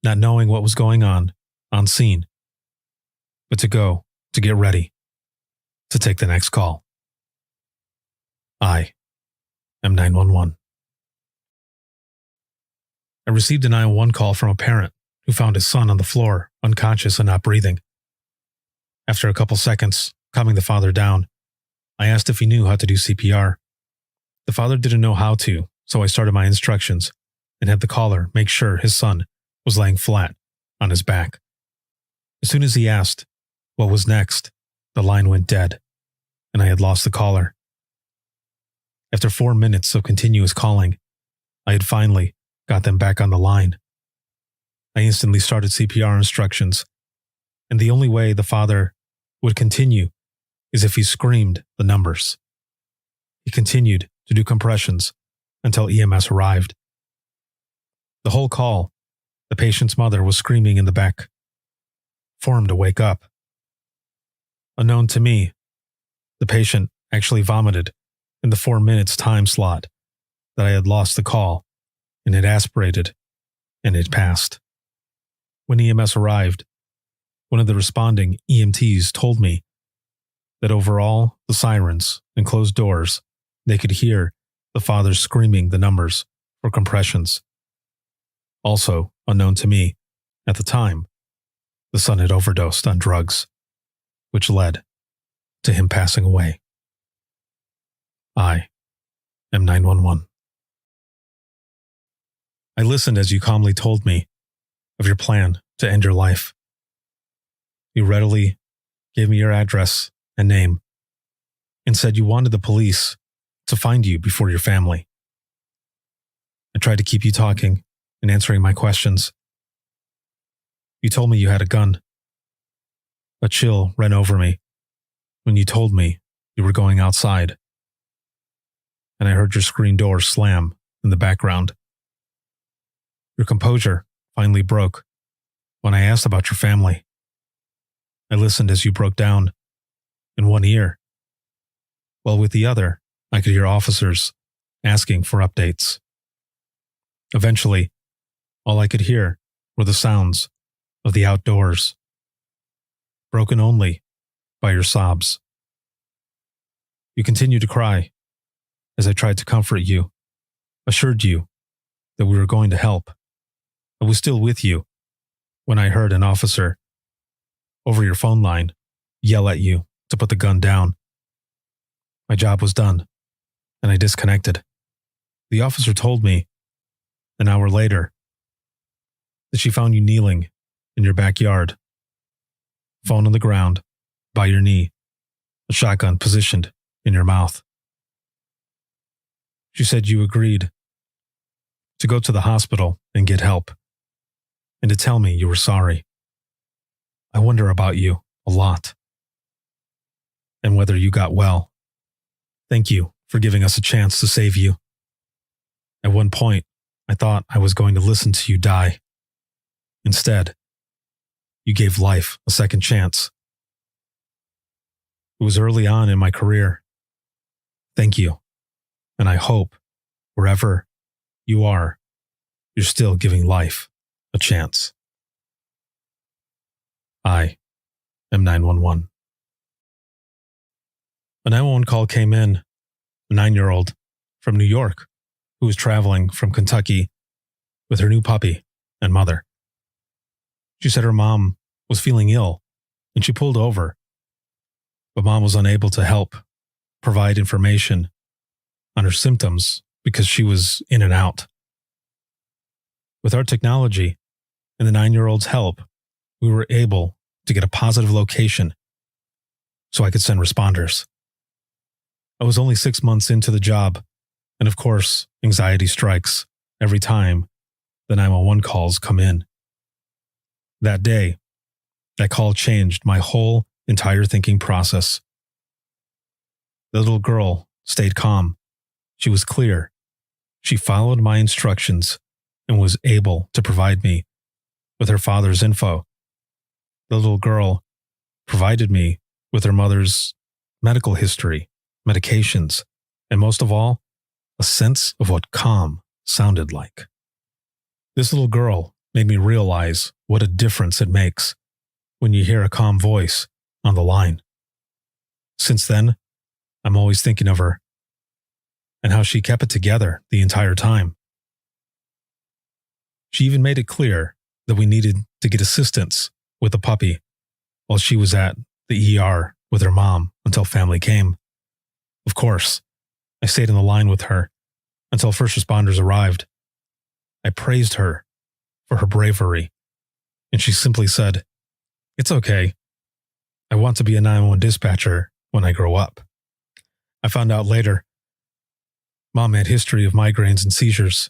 Not knowing what was going on scene, but to get ready, to take the next call. I am 911. I received a 911 call from a parent who found his son on the floor, unconscious and not breathing. After a couple seconds, calming the father down, I asked if he knew how to do CPR. The father didn't know how to, so I started my instructions and had the caller make sure his son was laying flat on his back. As soon as he asked what was next, the line went dead, and I had lost the caller. After 4 minutes of continuous calling, I had finally got them back on the line. I instantly started CPR instructions, and the only way the father would continue is if he screamed the numbers. He continued to do compressions until EMS arrived. The whole call, the patient's mother was screaming in the back for him to wake up. Unknown to me, the patient actually vomited in the 4 minutes time slot that I had lost the call, and it aspirated, and it passed. When EMS arrived, one of the responding EMTs told me that over all the sirens and closed doors, they could hear the father screaming the numbers for compressions. Also, unknown to me, at the time, the son had overdosed on drugs, which led to him passing away. I am 911. I listened as you calmly told me of your plan to end your life. You readily gave me your address and name and said you wanted the police to find you before your family. I tried to keep you talking and answering my questions. You told me you had a gun. A chill ran over me when you told me you were going outside, and I heard your screen door slam in the background. Your composure finally broke when I asked about your family. I listened as you broke down in one ear, while with the other, I could hear officers asking for updates. Eventually, all I could hear were the sounds of the outdoors, broken only by your sobs. You continued to cry as I tried to comfort you, assured you that we were going to help. I was still with you when I heard an officer over your phone line yell at you to put the gun down. My job was done, and I disconnected. The officer told me an hour later that she found you kneeling in your backyard, phone on the ground, by your knee, a shotgun positioned in your mouth. She said you agreed to go to the hospital and get help, and to tell me you were sorry. I wonder about you a lot, and whether you got well. Thank you for giving us a chance to save you. At one point, I thought I was going to listen to you die. Instead, you gave life a second chance. It was early on in my career. Thank you, and I hope wherever you are, you're still giving life a chance. I am 911. A 911 call came in, a 9-year-old from New York who was traveling from Kentucky with her new puppy and mother. She said her mom was feeling ill and she pulled over, but mom was unable to help provide information on her symptoms because she was in and out. With our technology and the 9-year-old's help, we were able to get a positive location so I could send responders. I was only 6 months into the job, and of course, anxiety strikes every time the 911 calls come in. That day, that call changed my whole entire thinking process. The little girl stayed calm. She was clear. She followed my instructions and was able to provide me with her father's info. The little girl provided me with her mother's medical history, medications, and most of all, a sense of what calm sounded like. This little girl made me realize what a difference it makes when you hear a calm voice on the line. Since then, I'm always thinking of her and how she kept it together the entire time. She even made it clear that we needed to get assistance with the puppy while she was at the ER with her mom until family came. Of course, I stayed in the line with her until first responders arrived. I praised her for her bravery, and she simply said, "It's okay. I want to be a 911 dispatcher when I grow up." I found out later, Mom had a history of migraines and seizures.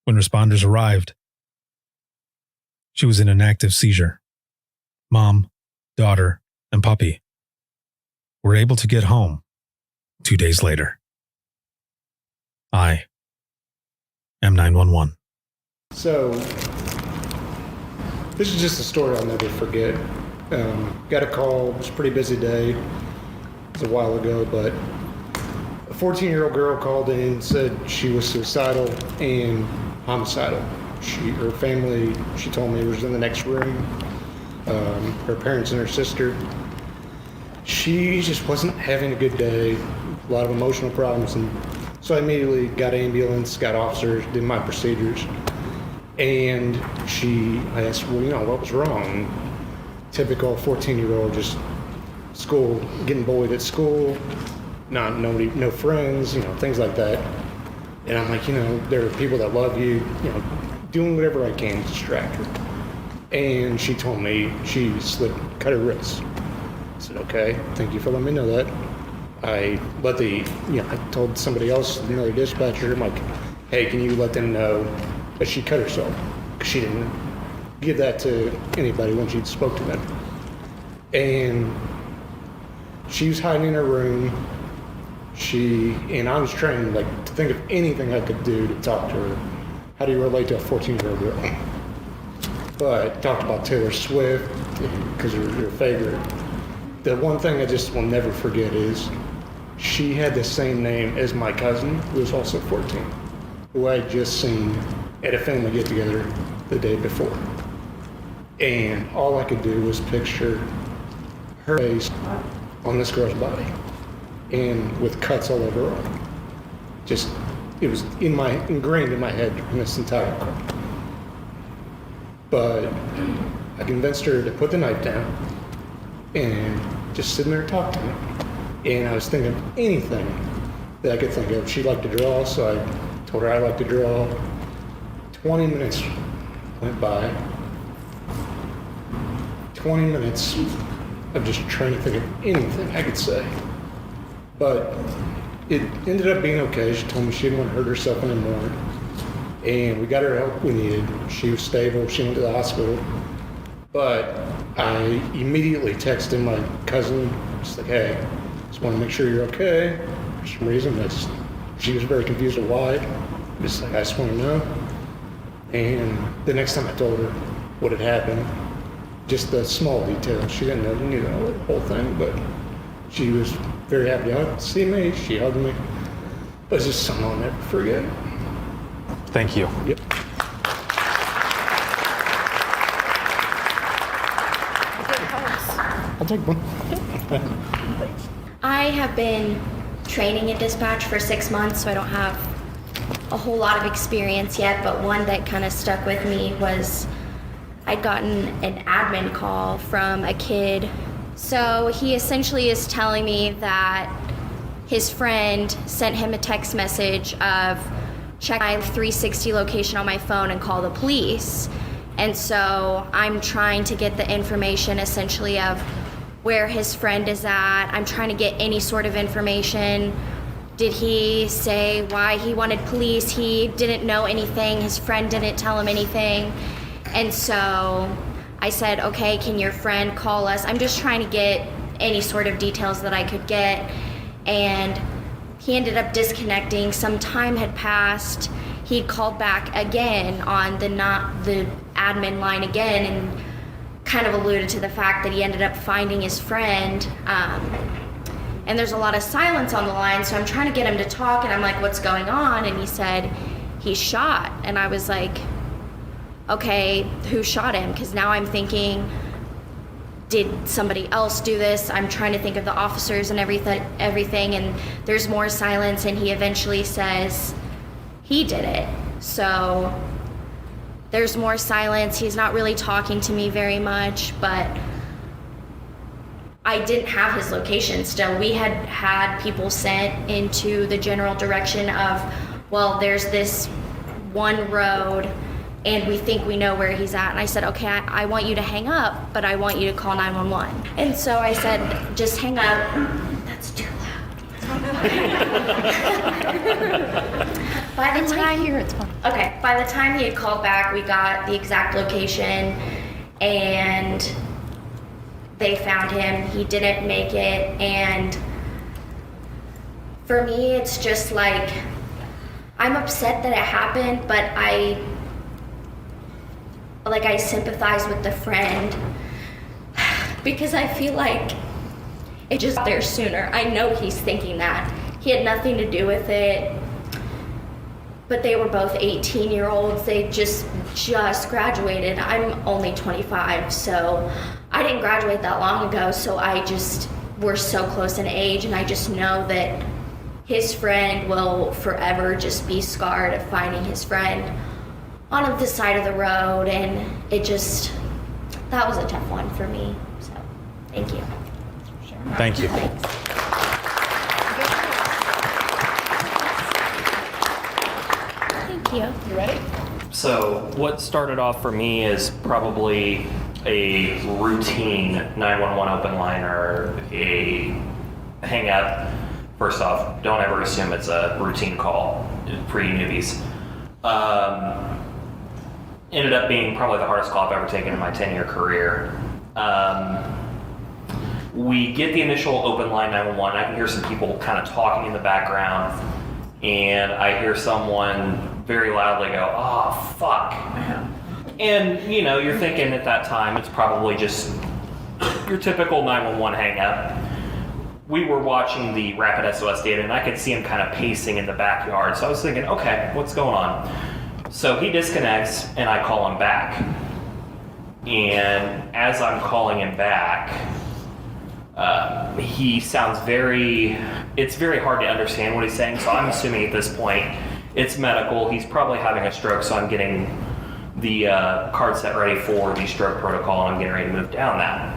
When responders arrived, she was in an active seizure. Mom, daughter, and puppy were able to get home 2 days later. I am 911. So, this is just a story I'll never forget. Got a call, it was a pretty busy day. It was a while ago, but 14-year-old girl called in and said she was suicidal and homicidal. Her family, she told me, was in the next room. Her parents and her sister. She just wasn't having a good day, a lot of emotional problems. And so I immediately got an ambulance, got officers, did my procedures. And I asked, well, what was wrong? Typical 14-year-old, just school, getting bullied at school, no friends, things like that. And I'm like, there are people that love you, doing whatever I can to distract her. And she told me she cut her wrist. I said, okay, thank you for letting me know that. I told somebody else, another dispatcher, I'm like, hey, can you let them know that she cut herself? Because she didn't give that to anybody when she spoke to them. And she was hiding in her room. And I was trying to think of anything I could do to talk to her. How do you relate to a 14-year-old girl? But talked about Taylor Swift because her favorite. The one thing I just will never forget is she had the same name as my cousin, who was also 14, who I had just seen at a family get-together the day before. And all I could do was picture her face on this girl's body and with cuts all over her arm. It was ingrained in my head in this entire call. But I convinced her to put the knife down and just sit there and talk to me. And I was thinking of anything that I could think of. She liked to draw, so I told her I like to draw. 20 minutes went by. 20 minutes of just trying to think of anything I could say. But it ended up being okay. She told me she didn't want to hurt herself anymore. And we got her help we needed. She was stable. She went to the hospital. But I immediately texted my cousin, just like, hey, just want to make sure you're okay. For some reason, she was very confused of why. Just like, I just want to know. And the next time I told her what had happened, just the small details. She didn't know the whole thing, but she was very happy to see me. She hugged me. But it's just something I'll never forget. Thank you. Yep. I'll take one. I have been training in dispatch for 6 months, so I don't have a whole lot of experience yet, but one that kind of stuck with me was I'd gotten an admin call from a kid. So he essentially is telling me that his friend sent him a text message of check my 360 location on my phone and call the police. And so I'm trying to get the information essentially of where his friend is at. I'm trying to get any sort of information. Did he say why he wanted police? He didn't know anything. His friend didn't tell him anything. And so I said, okay, can your friend call us? I'm just trying to get any sort of details that I could get. And he ended up disconnecting. Some time had passed. He called back again on the admin line again and kind of alluded to the fact that he ended up finding his friend. And there's a lot of silence on the line, so I'm trying to get him to talk, and I'm like, what's going on? And he said, he's shot. And I was like, okay, who shot him? Because now I'm thinking, did somebody else do this? I'm trying to think of the officers and everything, and there's more silence, and he eventually says he did it. So there's more silence. He's not really talking to me very much, but I didn't have his location still. We had people sent into the general direction of, well, there's this one road and we think we know where he's at. And I said, okay, I want you to hang up, but I want you to call 911. And so I said, just hang up. That's too loud. By the time here, it's fine. Okay, by the time he had called back, we got the exact location and they found him. He didn't make it. And for me, it's just like, I'm upset that it happened, but I sympathize with the friend because I feel like it just got there sooner. I know he's thinking that. He had nothing to do with it. But they were both 18-year-olds. They just graduated. I'm only 25, so I didn't graduate that long ago, so we're so close in age, and I just know that his friend will forever just be scarred of finding his friend on the side of the road, and that was a tough one for me, so thank you. Thank you. Thank you. You ready? So what started off for me is probably a routine 911 open line or a hang up. First off, don't ever assume it's a routine call for you newbies. Ended up being probably the hardest call I've ever taken in my 10-year career. We get the initial open line 911. I can hear some people kind of talking in the background, and I hear someone very loudly go, "Oh, fuck." And, you're thinking at that time it's probably just your typical 911 hang up. We were watching the rapid SOS data, and I could see him kind of pacing in the backyard. So I was thinking, okay, what's going on? So he disconnects, and I call him back. And as I'm calling him back, he sounds it's very hard to understand what he's saying. So I'm assuming at this point it's medical. He's probably having a stroke, so I'm getting the card set ready for the stroke protocol, and I'm getting ready to move down that.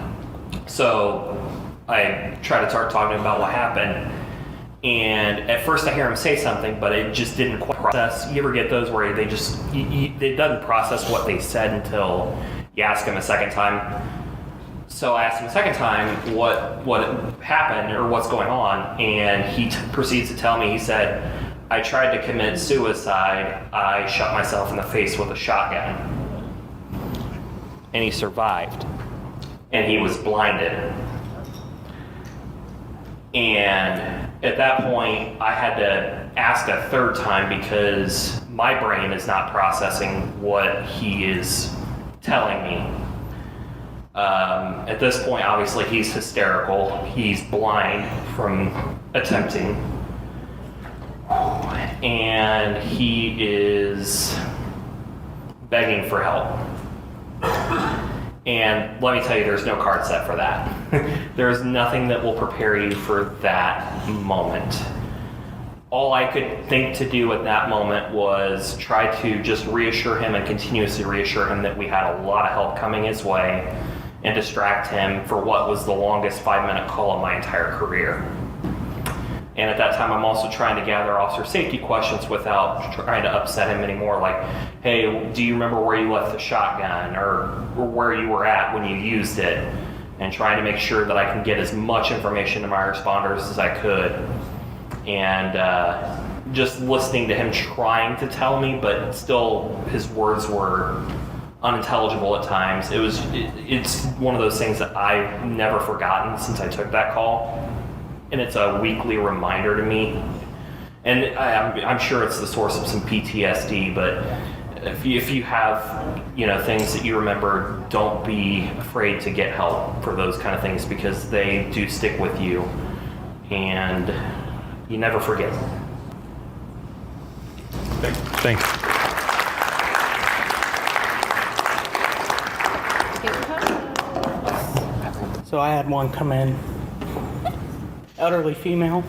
So I try to start talking about what happened, and at first I hear him say something, but it just didn't quite process. You ever get those where it doesn't process what they said until you ask him a second time? So I asked him a second time what happened or what's going on, and he proceeds to tell me. He said, "I tried to commit suicide. I shot myself in the face with a shotgun." And he survived. And he was blinded. And at that point, I had to ask a third time because my brain is not processing what he is telling me. At this point, obviously, he's hysterical. He's blind from attempting. And he is begging for help. And let me tell you, there's no card set for that. There's nothing that will prepare you for that moment. All I could think to do at that moment was try to just reassure him and continuously reassure him that we had a lot of help coming his way and distract him for what was the longest 5-minute call of my entire career. And at that time, I'm also trying to gather officer safety questions without trying to upset him anymore. Like, hey, do you remember where you left the shotgun or where you were at when you used it? And trying to make sure that I can get as much information to my responders as I could. And just listening to him trying to tell me, but still his words were unintelligible at times. It's one of those things that I've never forgotten since I took that call. And it's a weekly reminder to me. And I'm sure it's the source of some PTSD, but if you have things that you remember, don't be afraid to get help for those kind of things because they do stick with you and you never forget. Thanks. So I had one come in, elderly female,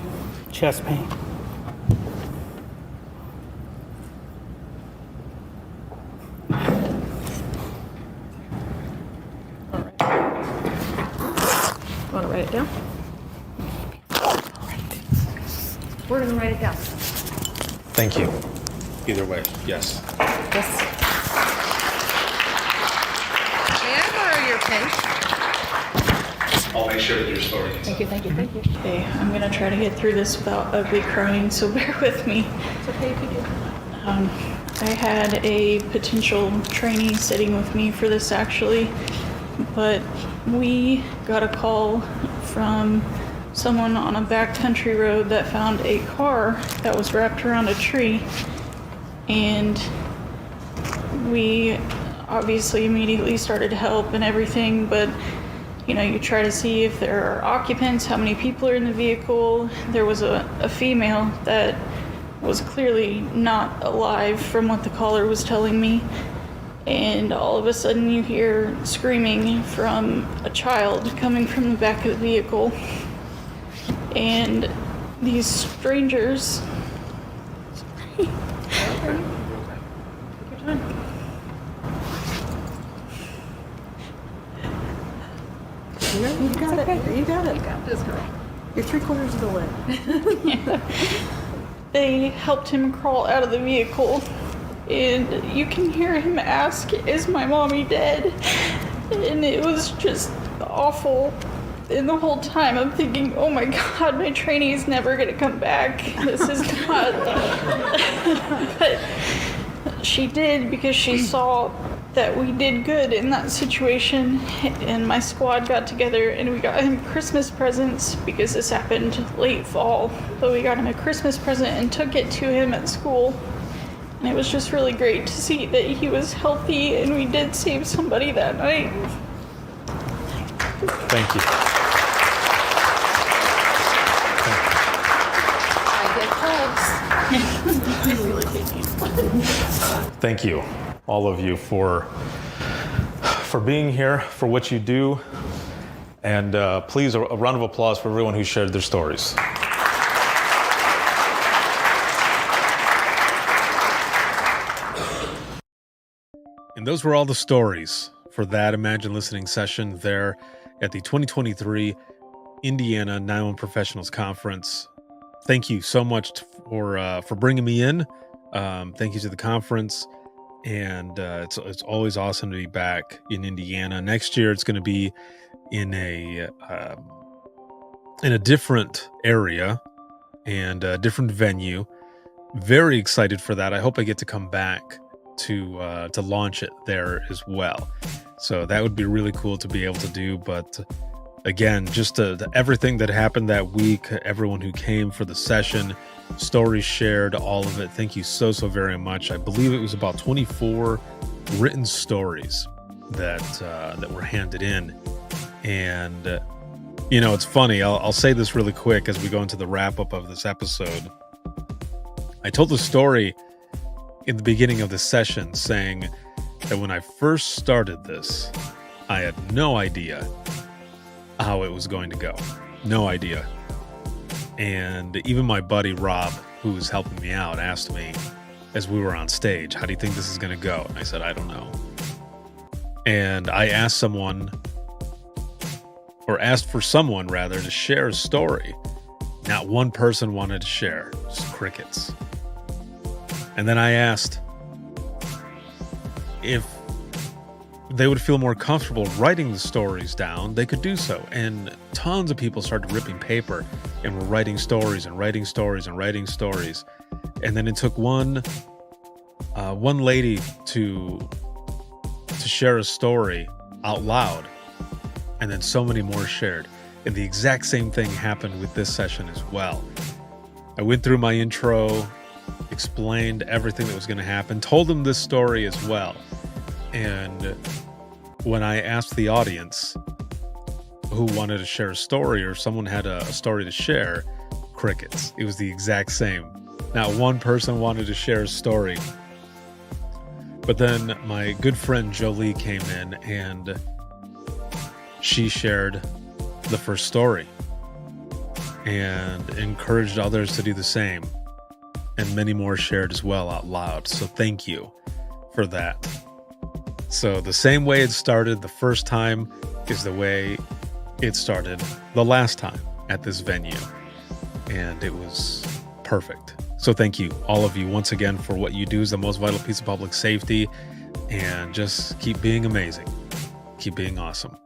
chest pain. Want to write it down? We're going to write it down. Thank you. Either way, yes. Yes. May I borrow your pen? I'll make sure that your story gets Thank you, thank you, thank you. Okay, I'm going to try to get through this without ugly crying, so bear with me. It's okay if you do. I had a potential trainee sitting with me for this actually, but we got a call from someone on a backcountry road that found a car that was wrapped around a tree, and we obviously immediately started to help and everything, but You try to see if there are occupants, how many people are in the vehicle. There was a female that was clearly not alive from what the caller was telling me. And all of a sudden you hear screaming from a child coming from the back of the vehicle. And these strangers... Sorry. Take your time. You got it. You got it. You got this, girl. You're 3/4 of the way. Yeah. They helped him crawl out of the vehicle, and you can hear him ask, "Is my mommy dead?" And it was just awful. And the whole time I'm thinking, oh my God, my trainee's never gonna come back. This is not. But she did, because she saw that we did good in that situation, and my squad got together and we got him Christmas presents, because this happened late fall, but we got him a Christmas present and took it to him at school. And it was just really great to see that he was healthy, and we did save somebody that night. Thank you. Thank you, all of you, for being here, for what you do, and please, a round of applause for everyone who shared their stories. And those were all the stories for that Imagine Listening session there at the 2023 Indiana 911 Professionals Conference. Thank you so much for bringing me in. Thank you to the conference, and it's always awesome to be back in Indiana. Next year, it's going to be in a different area and a different venue. Very excited for that. I hope I get to come back to launch it there as well. So that would be really cool to be able to do. But again, just everything that happened that week, everyone who came for the session, stories shared, all of it. Thank you so very much. I believe it was about 24 written stories that were handed in. And, it's funny. I'll say this really quick as we go into the wrap up of this episode. I told the story in the beginning of the session saying that when I first started this, I had no idea how it was going to go. No idea. And even my buddy Rob, who was helping me out, asked me as we were on stage, "How do you think this is going to go?" And I said, "I don't know." And I asked for someone rather to share a story. Not one person wanted to share, just crickets. And then I asked if they would feel more comfortable writing the stories down, they could do so. And tons of people started ripping paper and were writing stories and writing stories and writing stories. And then it took one lady to share a story out loud. And then so many more shared. And the exact same thing happened with this session as well. I went through my intro, explained everything that was going to happen, told them this story as well. And when I asked the audience who wanted to share a story, or someone had a story to share, crickets. It was the exact same. Not one person wanted to share a story. But then my good friend Jolie came in and she shared the first story and encouraged others to do the same. And many more shared as well out loud. So thank you for that. So the same way it started the first time is the way it started the last time at this venue. And it was perfect. So thank you, all of you, once again, for what you do is the most vital piece of public safety. And just keep being amazing. Keep being awesome.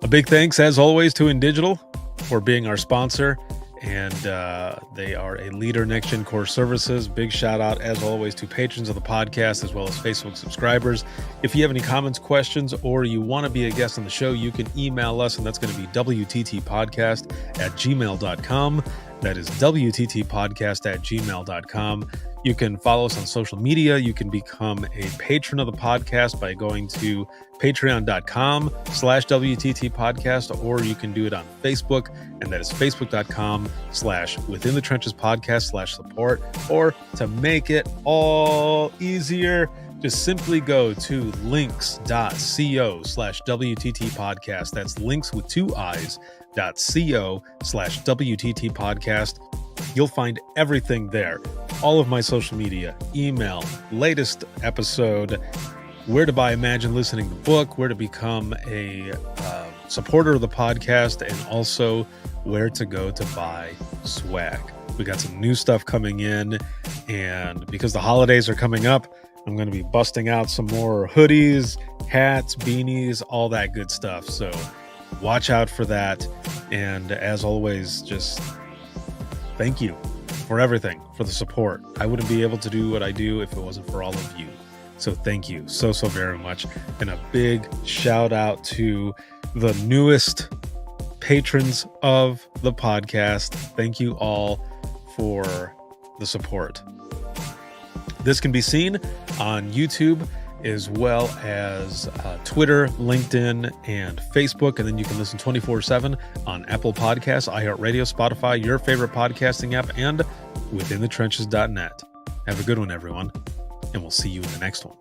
A big thanks, as always, to InDigital for being our sponsor. And they are a leader in next-gen core services. Big shout out, as always, to patrons of the podcast, as well as Facebook subscribers. If you have any comments, questions, or you want to be a guest on the show, you can email us, and that's going to be wttpodcast@gmail.com. That is WTTpodcast@gmail.com. You can follow us on social media. You can become a patron of the podcast by going to patreon.com/WTT podcast, or you can do it on Facebook, and that is facebook.com/Within the Trenches podcast/support. Or to make it all easier, just simply go to links.co/WTT podcast. That's links with 2 I's.co/WTT podcast. You'll find everything there. All of my social media, email, latest episode, where to buy Imagine Listening the book, where to become a supporter of the podcast, and also where to go to buy swag. We got some new stuff coming in, and because the holidays are coming up, I'm going to be busting out some more hoodies, hats, beanies, all that good stuff. So watch out for that. And as always, just thank you for everything, for the support. I wouldn't be able to do what I do if it wasn't for all of you. So thank you so very much. And a big shout out to the newest patrons of the podcast. Thank you all for the support. This can be seen on YouTube as well as Twitter, LinkedIn, and Facebook. And then you can listen 24/7 on Apple Podcasts, iHeartRadio, Spotify, your favorite podcasting app, and withinthetrenches.net. Have a good one, everyone, and we'll see you in the next one.